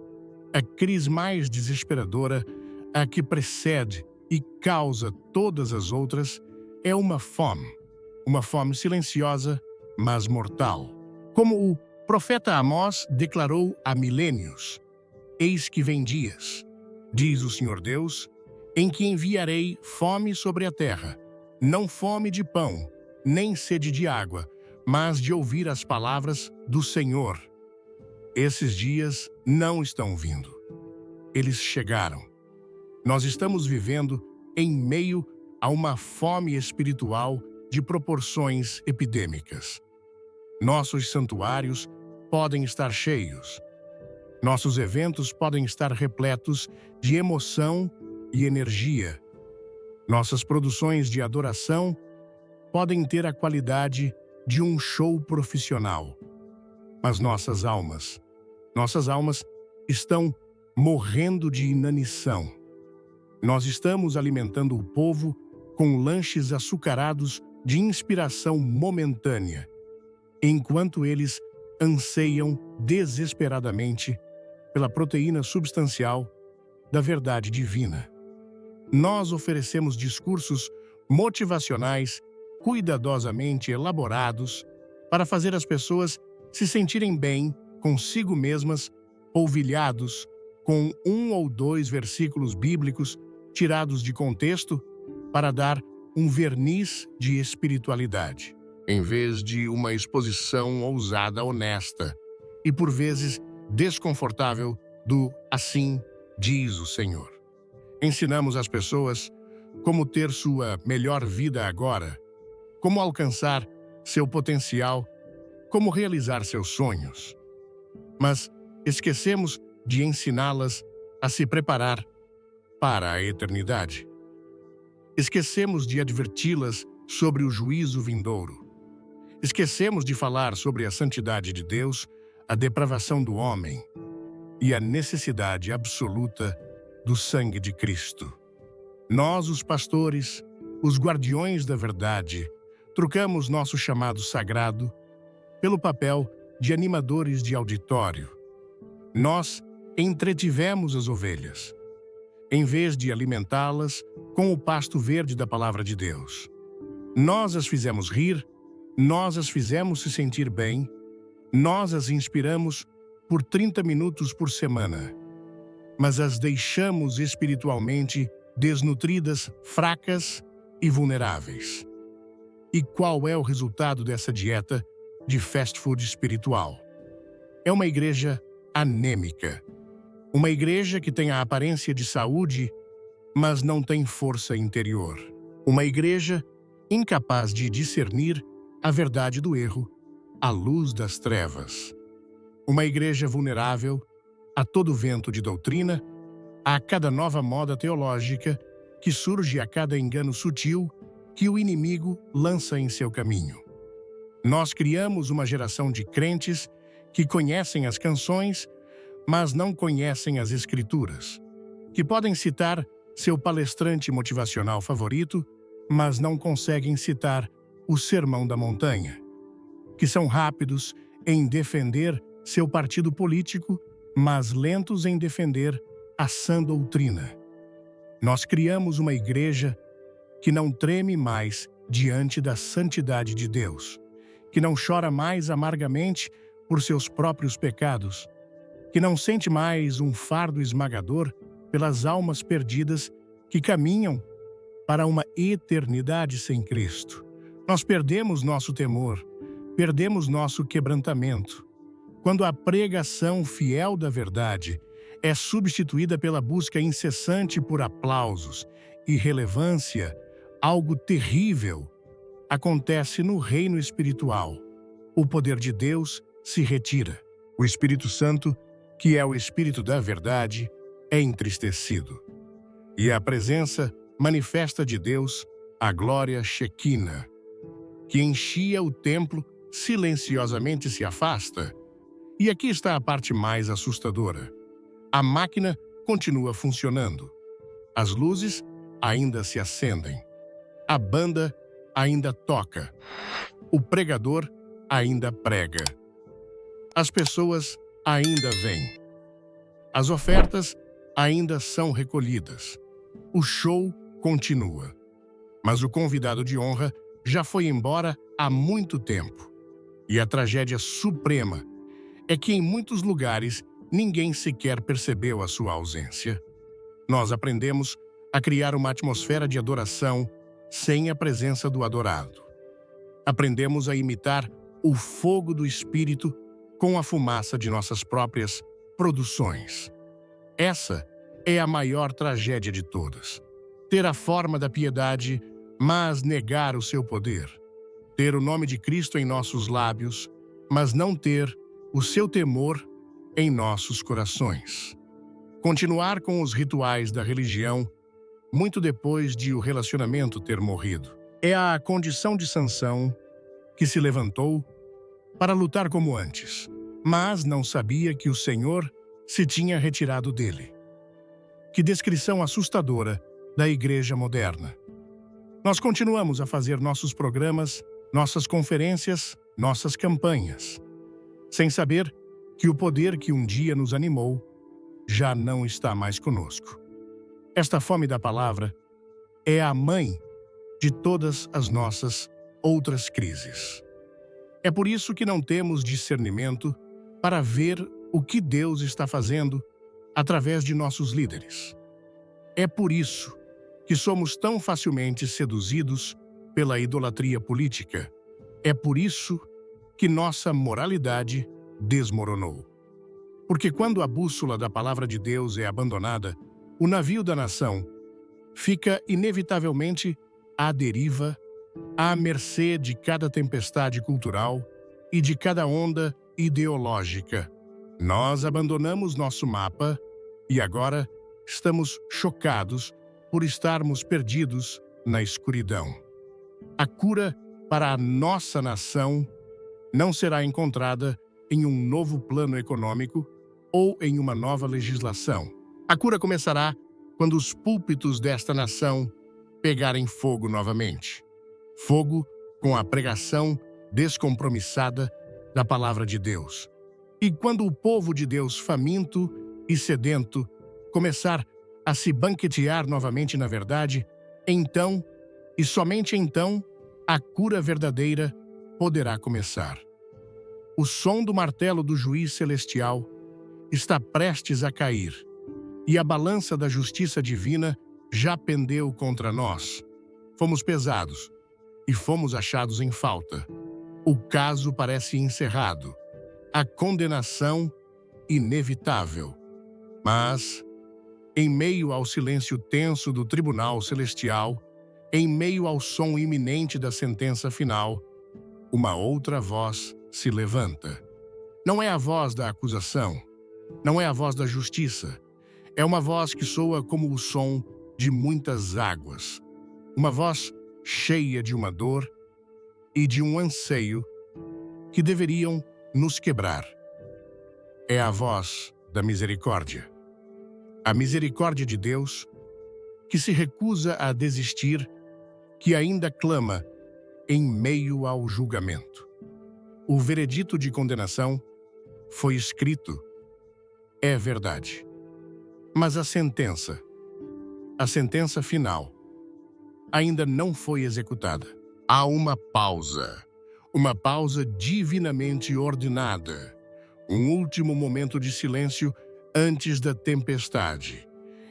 A crise mais desesperadora, a que precede e causa todas as outras, é uma fome silenciosa, mas mortal. Como o profeta Amós declarou há milênios: Eis que vem dias, diz o Senhor Deus, em que enviarei fome sobre a terra, não fome de pão, nem sede de água, mas de ouvir as palavras do Senhor. Esses dias não estão vindo. Eles chegaram. Nós estamos vivendo em meio a uma fome espiritual de proporções epidêmicas. Nossos santuários podem estar cheios. Nossos eventos podem estar repletos de emoção e energia. Nossas produções de adoração podem ter a qualidade de um show profissional. Mas nossas almas estão morrendo de inanição. Nós estamos alimentando o povo com lanches açucarados de inspiração momentânea, enquanto eles anseiam desesperadamente pela proteína substancial da verdade divina. Nós oferecemos discursos motivacionais cuidadosamente elaborados para fazer as pessoas se sentirem bem consigo mesmas, polvilhados com 1 ou 2 versículos bíblicos tirados de contexto para dar um verniz de espiritualidade, em vez de uma exposição ousada, honesta e, por vezes, desconfortável do "assim diz o Senhor". Ensinamos às pessoas como ter sua melhor vida agora, como alcançar seu potencial, como realizar seus sonhos. Mas esquecemos de ensiná-las a se preparar para a eternidade. Esquecemos de adverti-las sobre o juízo vindouro. Esquecemos de falar sobre a santidade de Deus, a depravação do homem e a necessidade absoluta do sangue de Cristo. Nós, os pastores, os guardiões da verdade, trocamos nosso chamado sagrado pelo papel de animadores de auditório. Nós entretivemos as ovelhas, em vez de alimentá-las com o pasto verde da palavra de Deus. Nós as fizemos rir, nós as fizemos se sentir bem, nós as inspiramos por 30 minutos por semana, mas as deixamos espiritualmente desnutridas, fracas e vulneráveis. E qual é o resultado dessa dieta de fast food espiritual? É uma igreja anêmica. Uma igreja que tem a aparência de saúde, mas não tem força interior. Uma igreja incapaz de discernir a verdade do erro à luz das trevas. Uma igreja vulnerável a todo vento de doutrina, a cada nova moda teológica que surge a cada engano sutil que o inimigo lança em seu caminho. Nós criamos uma geração de crentes que conhecem as canções, mas não conhecem as Escrituras, que podem citar seu palestrante motivacional favorito, mas não conseguem citar o Sermão da Montanha, que são rápidos em defender seu partido político, mas lentos em defender a sã doutrina. Nós criamos uma igreja que não treme mais diante da santidade de Deus, que não chora mais amargamente por seus próprios pecados, que não sente mais um fardo esmagador pelas almas perdidas que caminham para uma eternidade sem Cristo. Nós perdemos nosso temor, perdemos nosso quebrantamento, quando a pregação fiel da verdade é substituída pela busca incessante por aplausos e relevância. Algo terrível acontece no reino espiritual. O poder de Deus se retira. O Espírito Santo, que é o Espírito da verdade, é entristecido. E a presença manifesta de Deus, a glória Shequina, que enchia o templo, silenciosamente se afasta. E aqui está a parte mais assustadora. A máquina continua funcionando. As luzes ainda se acendem. A banda ainda toca. O pregador ainda prega. As pessoas ainda vêm. As ofertas ainda são recolhidas. O show continua. Mas o convidado de honra já foi embora há muito tempo. E a tragédia suprema é que em muitos lugares ninguém sequer percebeu a sua ausência. Nós aprendemos a criar uma atmosfera de adoração sem a presença do adorado. Aprendemos a imitar o fogo do Espírito com a fumaça de nossas próprias produções. Essa é a maior tragédia de todas. Ter a forma da piedade, mas negar o seu poder. Ter o nome de Cristo em nossos lábios, mas não ter o seu temor em nossos corações. Continuar com os rituais da religião, muito depois de o relacionamento ter morrido. É a condição de Sansão, que se levantou para lutar como antes, mas não sabia que o Senhor se tinha retirado dele. Que descrição assustadora da igreja moderna. Nós continuamos a fazer nossos programas, nossas conferências, nossas campanhas, sem saber que o poder que um dia nos animou já não está mais conosco. Esta fome da palavra é a mãe de todas as nossas outras crises. É por isso que não temos discernimento para ver o que Deus está fazendo através de nossos líderes. É por isso que somos tão facilmente seduzidos pela idolatria política. É por isso que nossa moralidade desmoronou. Porque quando a bússola da palavra de Deus é abandonada, o navio da nação fica inevitavelmente à deriva, à mercê de cada tempestade cultural e de cada onda ideológica. Nós abandonamos nosso mapa e agora estamos chocados por estarmos perdidos na escuridão. A cura para a nossa nação não será encontrada em um novo plano econômico ou em uma nova legislação. A cura começará quando os púlpitos desta nação pegarem fogo novamente. Fogo com a pregação descompromissada da palavra de Deus. E quando o povo de Deus faminto e sedento começar a se banquetear novamente na verdade, então, e somente então, a cura verdadeira poderá começar. O som do martelo do juiz celestial está prestes a cair, e a balança da justiça divina já pendeu contra nós. Fomos pesados e fomos achados em falta. O caso parece encerrado, a condenação inevitável. Mas, em meio ao silêncio tenso do tribunal celestial, em meio ao som iminente da sentença final, uma outra voz se levanta. Não é a voz da acusação, não é a voz da justiça. É uma voz que soa como o som de muitas águas. Uma voz cheia de uma dor e de um anseio que deveriam nos quebrar. É a voz da misericórdia. A misericórdia de Deus, que se recusa a desistir, que ainda clama em meio ao julgamento. O veredito de condenação foi escrito. É verdade. Mas a sentença final, ainda não foi executada. Há uma pausa divinamente ordenada, um último momento de silêncio antes da tempestade.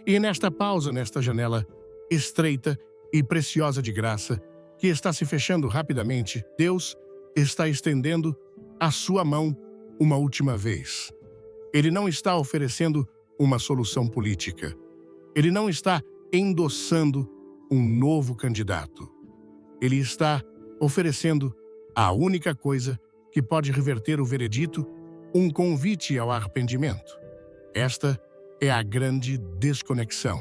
E nesta pausa, nesta janela estreita e preciosa de graça, que está se fechando rapidamente, Deus está estendendo a sua mão uma última vez. Ele não está oferecendo uma solução política. Ele não está endossando um novo candidato. Ele está oferecendo a única coisa que pode reverter o veredito, um convite ao arrependimento. Esta é a grande desconexão.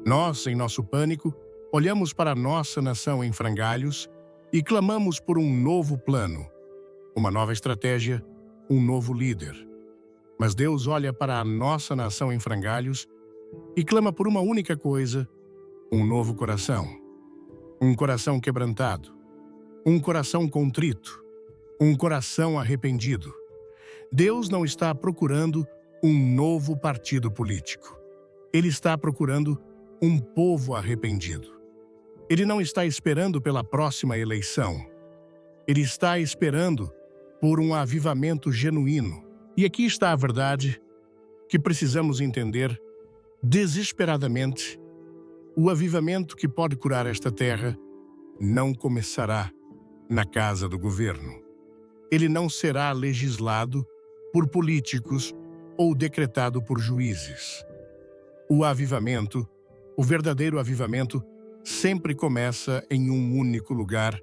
Nós, em nosso pânico, olhamos para a nossa nação em frangalhos e clamamos por um novo plano, uma nova estratégia, um novo líder. Mas Deus olha para a nossa nação em frangalhos e clama por uma única coisa, um novo coração. Um coração quebrantado, um coração contrito, um coração arrependido. Deus não está procurando um novo partido político. Ele está procurando um povo arrependido. Ele não está esperando pela próxima eleição. Ele está esperando por um avivamento genuíno. E aqui está a verdade que precisamos entender desesperadamente. O avivamento que pode curar esta terra não começará na casa do governo. Ele não será legislado por políticos ou decretado por juízes. O avivamento, o verdadeiro avivamento, sempre começa em um único lugar.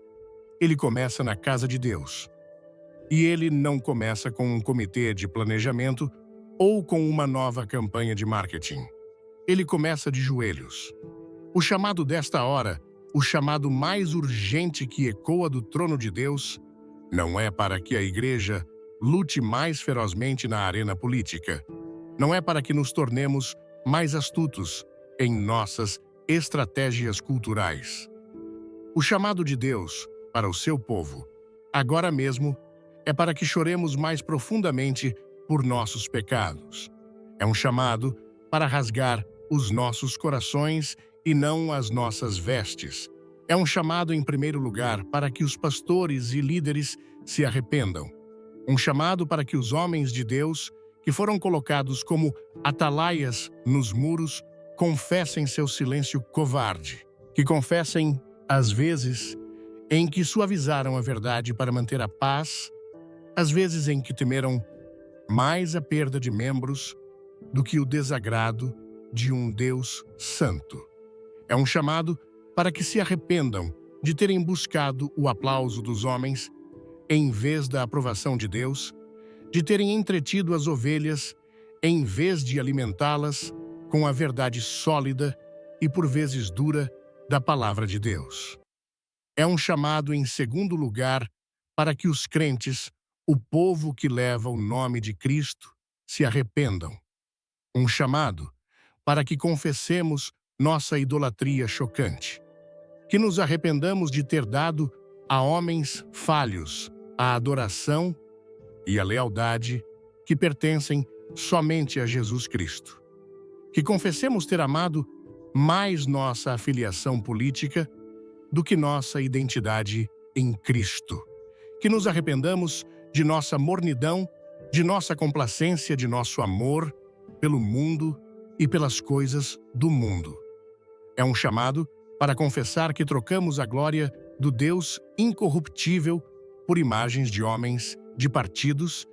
Ele começa na casa de Deus. E ele não começa com um comitê de planejamento ou com uma nova campanha de marketing. Ele começa de joelhos. O chamado desta hora, o chamado mais urgente que ecoa do trono de Deus, não é para que a igreja lute mais ferozmente na arena política. Não é para que nos tornemos mais astutos em nossas estratégias culturais. O chamado de Deus para o seu povo, agora mesmo, é para que choremos mais profundamente por nossos pecados. É um chamado para rasgar os nossos corações e não as nossas vestes. É um chamado, em primeiro lugar, para que os pastores e líderes se arrependam. Um chamado para que os homens de Deus, que foram colocados como atalaias nos muros, confessem seu silêncio covarde. Que confessem as vezes em que suavizaram a verdade para manter a paz, as vezes em que temeram mais a perda de membros do que o desagrado de um Deus santo. É um chamado para que se arrependam de terem buscado o aplauso dos homens em vez da aprovação de Deus, de terem entretido as ovelhas em vez de alimentá-las com a verdade sólida e por vezes dura da palavra de Deus. É um chamado, em segundo lugar, para que os crentes, o povo que leva o nome de Cristo, se arrependam. Um chamado para que confessemos nossa idolatria chocante. Que nos arrependamos de ter dado a homens falhos a adoração e a lealdade que pertencem somente a Jesus Cristo. Que confessemos ter amado mais nossa afiliação política do que nossa identidade em Cristo. Que nos arrependamos de nossa mornidão, de nossa complacência, de nosso amor pelo mundo e pelas coisas do mundo. É um chamado para confessar que trocamos a glória do Deus incorruptível por imagens de homens, de partidos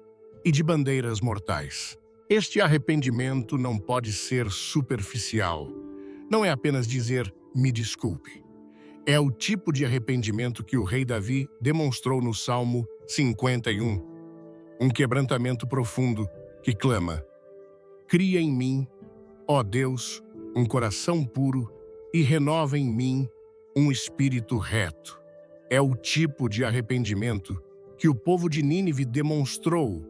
e de bandeiras mortais. Este arrependimento não pode ser superficial. Não é apenas dizer, me desculpe. É o tipo de arrependimento que o rei Davi demonstrou no Salmo 51. Um quebrantamento profundo que clama, cria em mim, ó Deus, um coração puro e renova em mim um espírito reto. É o tipo de arrependimento que o povo de Nínive demonstrou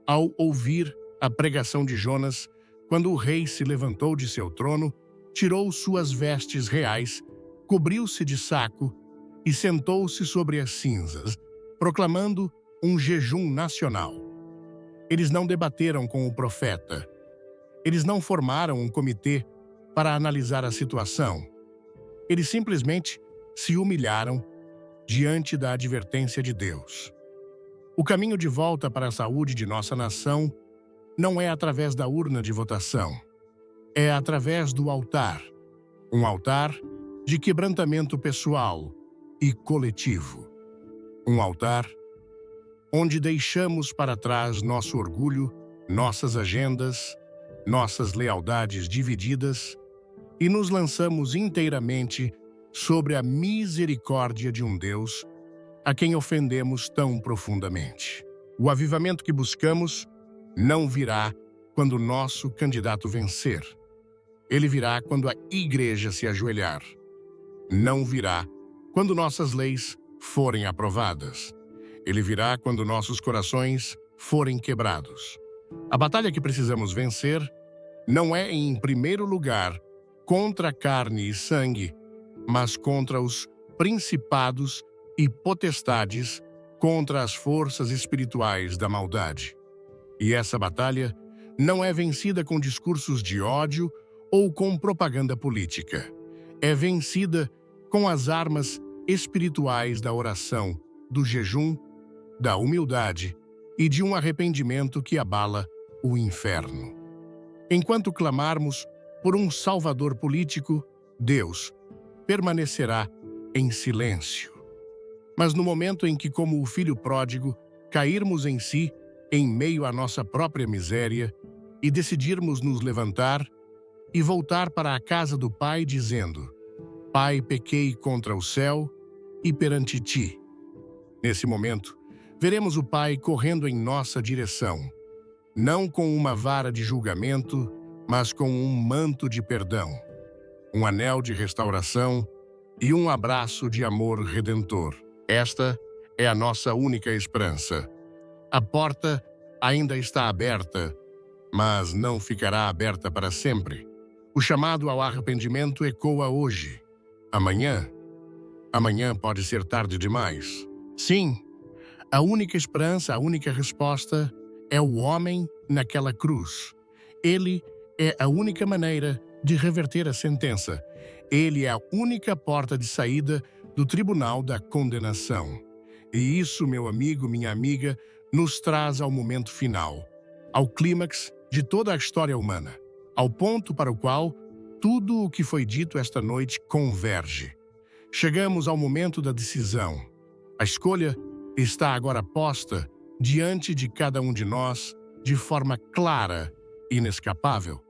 ao ouvir a pregação de Jonas, quando o rei se levantou de seu trono, tirou suas vestes reais, cobriu-se de saco e sentou-se sobre as cinzas, proclamando um jejum nacional. Eles não debateram com o profeta. Eles não formaram um comitê para analisar a situação. Eles simplesmente se humilharam diante da advertência de Deus. O caminho de volta para a saúde de nossa nação não é através da urna de votação. É através do altar. Um altar de quebrantamento pessoal e coletivo. Um altar onde deixamos para trás nosso orgulho, nossas agendas, nossas lealdades divididas e nos lançamos inteiramente sobre a misericórdia de um Deus a quem ofendemos tão profundamente. O avivamento que buscamos não virá quando o nosso candidato vencer. Ele virá quando a igreja se ajoelhar. Não virá quando nossas leis forem aprovadas. Ele virá quando nossos corações forem quebrados. A batalha que precisamos vencer não é, em primeiro lugar, contra carne e sangue, mas contra os principados e potestades, contra as forças espirituais da maldade. E essa batalha não é vencida com discursos de ódio ou com propaganda política. É vencida com as armas espirituais da oração, do jejum, da humildade e de um arrependimento que abala o inferno. Enquanto clamarmos por um salvador político, Deus permanecerá em silêncio. Mas no momento em que, como o filho pródigo, cairmos em si, em meio à nossa própria miséria, e decidirmos nos levantar e voltar para a casa do Pai, dizendo: Pai, pequei contra o céu e perante ti. Nesse momento, veremos o Pai correndo em nossa direção, não com uma vara de julgamento, mas com um manto de perdão, um anel de restauração e um abraço de amor redentor. Esta é a nossa única esperança. A porta ainda está aberta, mas não ficará aberta para sempre. O chamado ao arrependimento ecoa hoje. Amanhã pode ser tarde demais. Sim, a única esperança, a única resposta é o homem naquela cruz. Ele é a única maneira de reverter a sentença. Ele é a única porta de saída do tribunal da condenação. E isso, meu amigo, minha amiga, nos traz ao momento final, ao clímax de toda a história humana, ao ponto para o qual tudo o que foi dito esta noite converge. Chegamos ao momento da decisão. A escolha está agora posta diante de cada um de nós de forma clara e inescapável.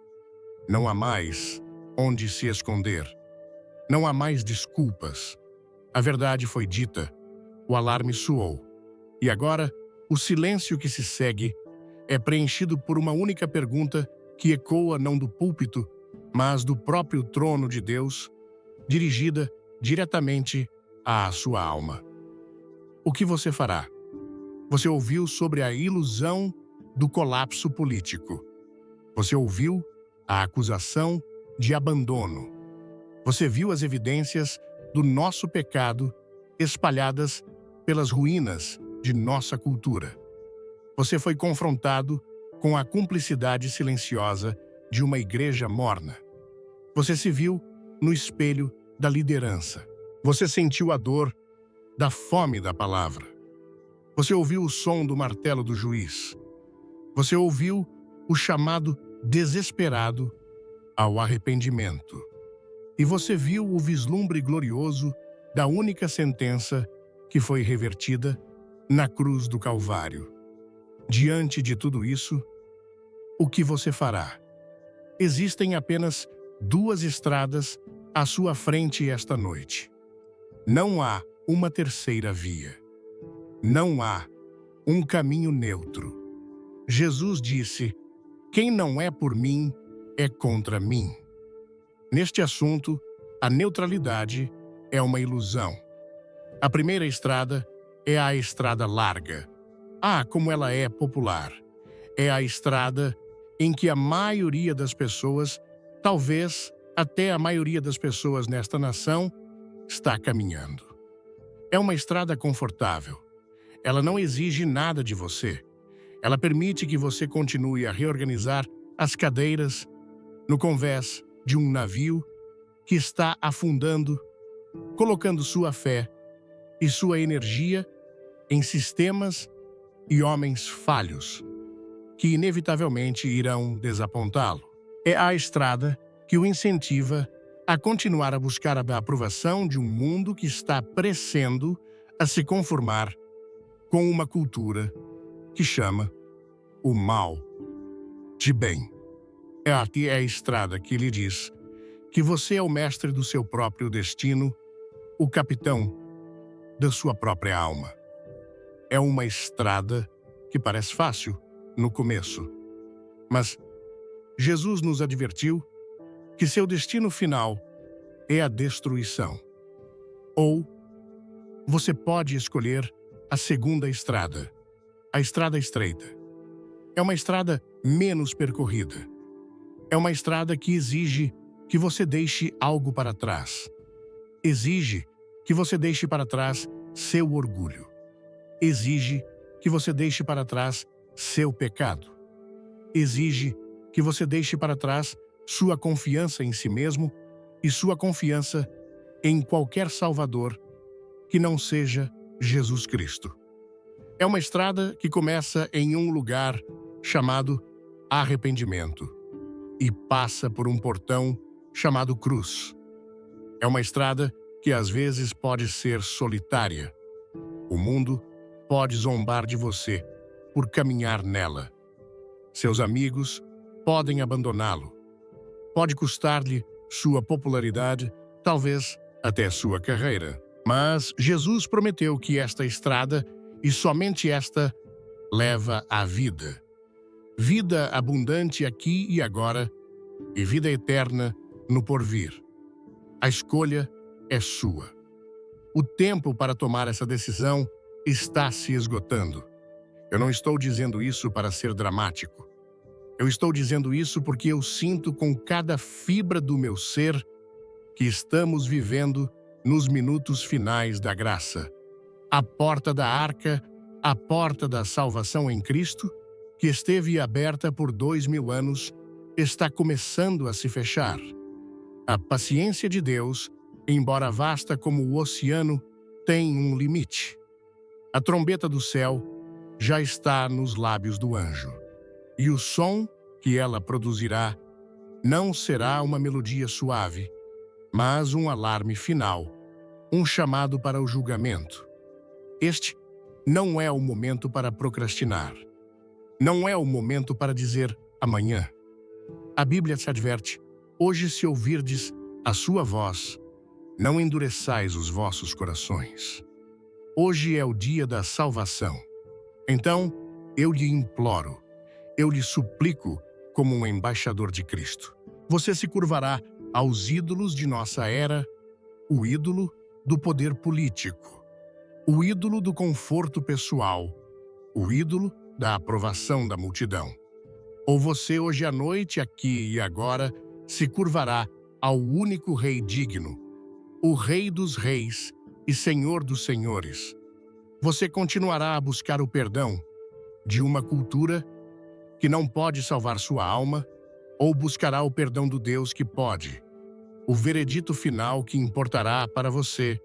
Não há mais onde se esconder. Não há mais desculpas. A verdade foi dita, o alarme soou. E agora, o silêncio que se segue é preenchido por uma única pergunta que ecoa não do púlpito, mas do próprio trono de Deus, dirigida diretamente à sua alma. O que você fará? Você ouviu sobre a ilusão do colapso político. Você ouviu a acusação de abandono. Você viu as evidências do nosso pecado espalhadas pelas ruínas de nossa cultura. Você foi confrontado com a cumplicidade silenciosa de uma igreja morna. Você se viu no espelho da liderança. Você sentiu a dor da fome da palavra. Você ouviu o som do martelo do juiz. Você ouviu o chamado desesperado ao arrependimento. E você viu o vislumbre glorioso da única sentença que foi revertida na cruz do Calvário. Diante de tudo isso, o que você fará? Existem apenas duas estradas à sua frente esta noite. Não há uma terceira via. Não há um caminho neutro. Jesus disse: quem não é por mim, é contra mim. Neste assunto, a neutralidade é uma ilusão. A primeira estrada é a estrada larga. Ah, como ela é popular. É a estrada em que a maioria das pessoas, talvez até a maioria das pessoas nesta nação, está caminhando. É uma estrada confortável. Ela não exige nada de você. Ela permite que você continue a reorganizar as cadeiras no convés de um navio que está afundando, colocando sua fé e sua energia em sistemas e homens falhos, que inevitavelmente irão desapontá-lo. É a estrada que o incentiva a continuar a buscar a aprovação de um mundo que está prescendo a se conformar com uma cultura que chama o mal de bem. É aqui a estrada que lhe diz que você é o mestre do seu próprio destino, o capitão da sua própria alma. É uma estrada que parece fácil no começo, mas Jesus nos advertiu que seu destino final é a destruição. Ou você pode escolher a segunda estrada, a estrada estreita. É uma estrada menos percorrida. É uma estrada que exige que você deixe algo para trás. Exige que você deixe para trás seu orgulho. Exige que você deixe para trás seu pecado. Exige que você deixe para trás sua confiança em si mesmo e sua confiança em qualquer Salvador que não seja Jesus Cristo. É uma estrada que começa em um lugar chamado arrependimento e passa por um portão chamado cruz. É uma estrada que às vezes pode ser solitária. O mundo pode zombar de você por caminhar nela. Seus amigos podem abandoná-lo. Pode custar-lhe sua popularidade, talvez até sua carreira. Mas Jesus prometeu que esta estrada, e somente esta, leva à vida. Vida abundante aqui e agora, e vida eterna no porvir. A escolha é sua. O tempo para tomar essa decisão está se esgotando. Eu não estou dizendo isso para ser dramático. Eu estou dizendo isso porque eu sinto com cada fibra do meu ser que estamos vivendo nos minutos finais da graça. A porta da arca, a porta da salvação em Cristo, que esteve aberta por 2000 anos, está começando a se fechar. A paciência de Deus, embora vasta como o oceano, tem um limite. A trombeta do céu já está nos lábios do anjo. E o som que ela produzirá não será uma melodia suave, mas um alarme final, um chamado para o julgamento. Este não é o momento para procrastinar. Não é o momento para dizer amanhã. A Bíblia te adverte: hoje, se ouvirdes a sua voz, não endureçais os vossos corações. Hoje é o dia da salvação. Então, eu lhe imploro, eu lhe suplico como um embaixador de Cristo. Você se curvará aos ídolos de nossa era, o ídolo do poder político, o ídolo do conforto pessoal, o ídolo da aprovação da multidão. Ou você hoje à noite, aqui e agora, se curvará ao único Rei digno, o Rei dos reis e Senhor dos senhores. Você continuará a buscar o perdão de uma cultura que não pode salvar sua alma, ou buscará o perdão do Deus que pode. O veredito final que importará para você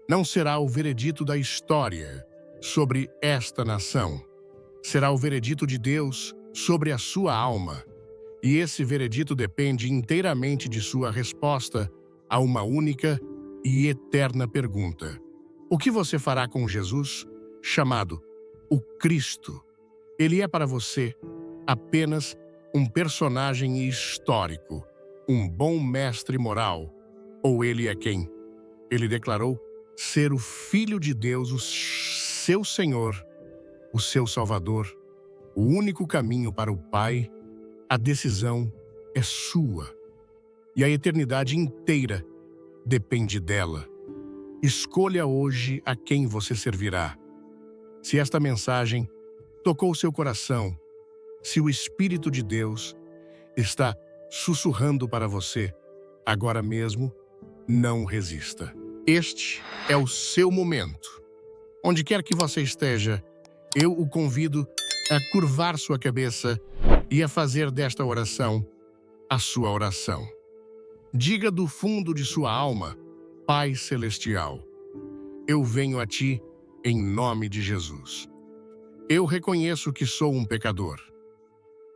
não será o veredito da história sobre esta nação. Será o veredito de Deus sobre a sua alma. E esse veredito depende inteiramente de sua resposta a uma única e eterna pergunta. O que você fará com Jesus, chamado o Cristo? Ele é para você apenas um personagem histórico, um bom mestre moral, ou ele é quem? Ele declarou ser o Filho de Deus, o seu Senhor, o seu Salvador, o único caminho para o Pai. A decisão é sua, e a eternidade inteira depende dela. Escolha hoje a quem você servirá. Se esta mensagem tocou seu coração, se o Espírito de Deus está sussurrando para você, agora mesmo, não resista. Este é o seu momento. Onde quer que você esteja, eu o convido a curvar sua cabeça e a fazer desta oração a sua oração. Diga do fundo de sua alma: Pai Celestial, eu venho a Ti em nome de Jesus. Eu reconheço que sou um pecador.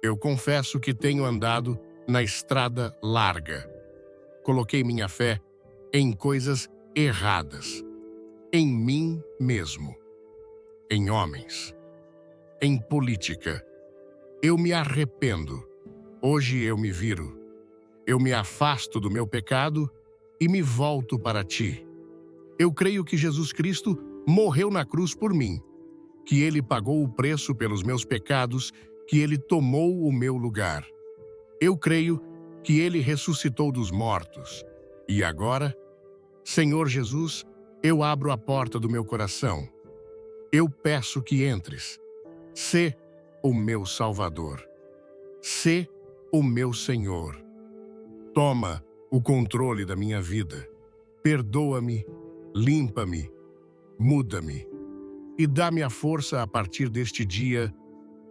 Eu confesso que tenho andado na estrada larga. Coloquei minha fé em coisas erradas, em mim mesmo, em homens, em política. Eu me arrependo. Hoje eu me viro. Eu me afasto do meu pecado e me volto para Ti. Eu creio que Jesus Cristo morreu na cruz por mim, que Ele pagou o preço pelos meus pecados, que Ele tomou o meu lugar. Eu creio que Ele ressuscitou dos mortos. E agora, Senhor Jesus, eu abro a porta do meu coração. Eu peço que entres. Sê o meu Salvador. Sê o meu Senhor. Toma o controle da minha vida. Perdoa-me, limpa-me, muda-me e dá-me a força a partir deste dia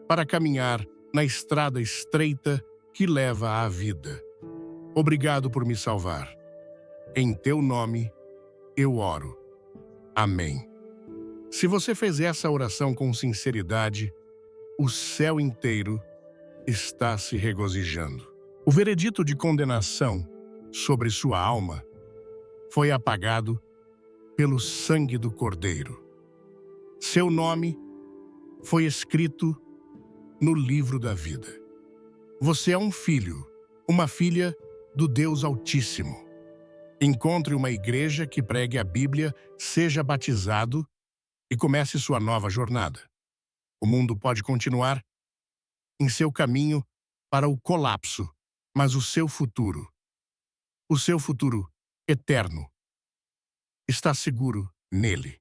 para caminhar na estrada estreita que leva à vida. Obrigado por me salvar. Em Teu nome eu oro. Amém. Se você fez essa oração com sinceridade, o céu inteiro está se regozijando. O veredito de condenação sobre sua alma foi apagado pelo sangue do Cordeiro. Seu nome foi escrito no livro da vida. Você é um filho, uma filha do Deus Altíssimo. Encontre uma igreja que pregue a Bíblia, seja batizado e comece sua nova jornada. O mundo pode continuar em seu caminho para o colapso, mas o seu futuro eterno, está seguro nele.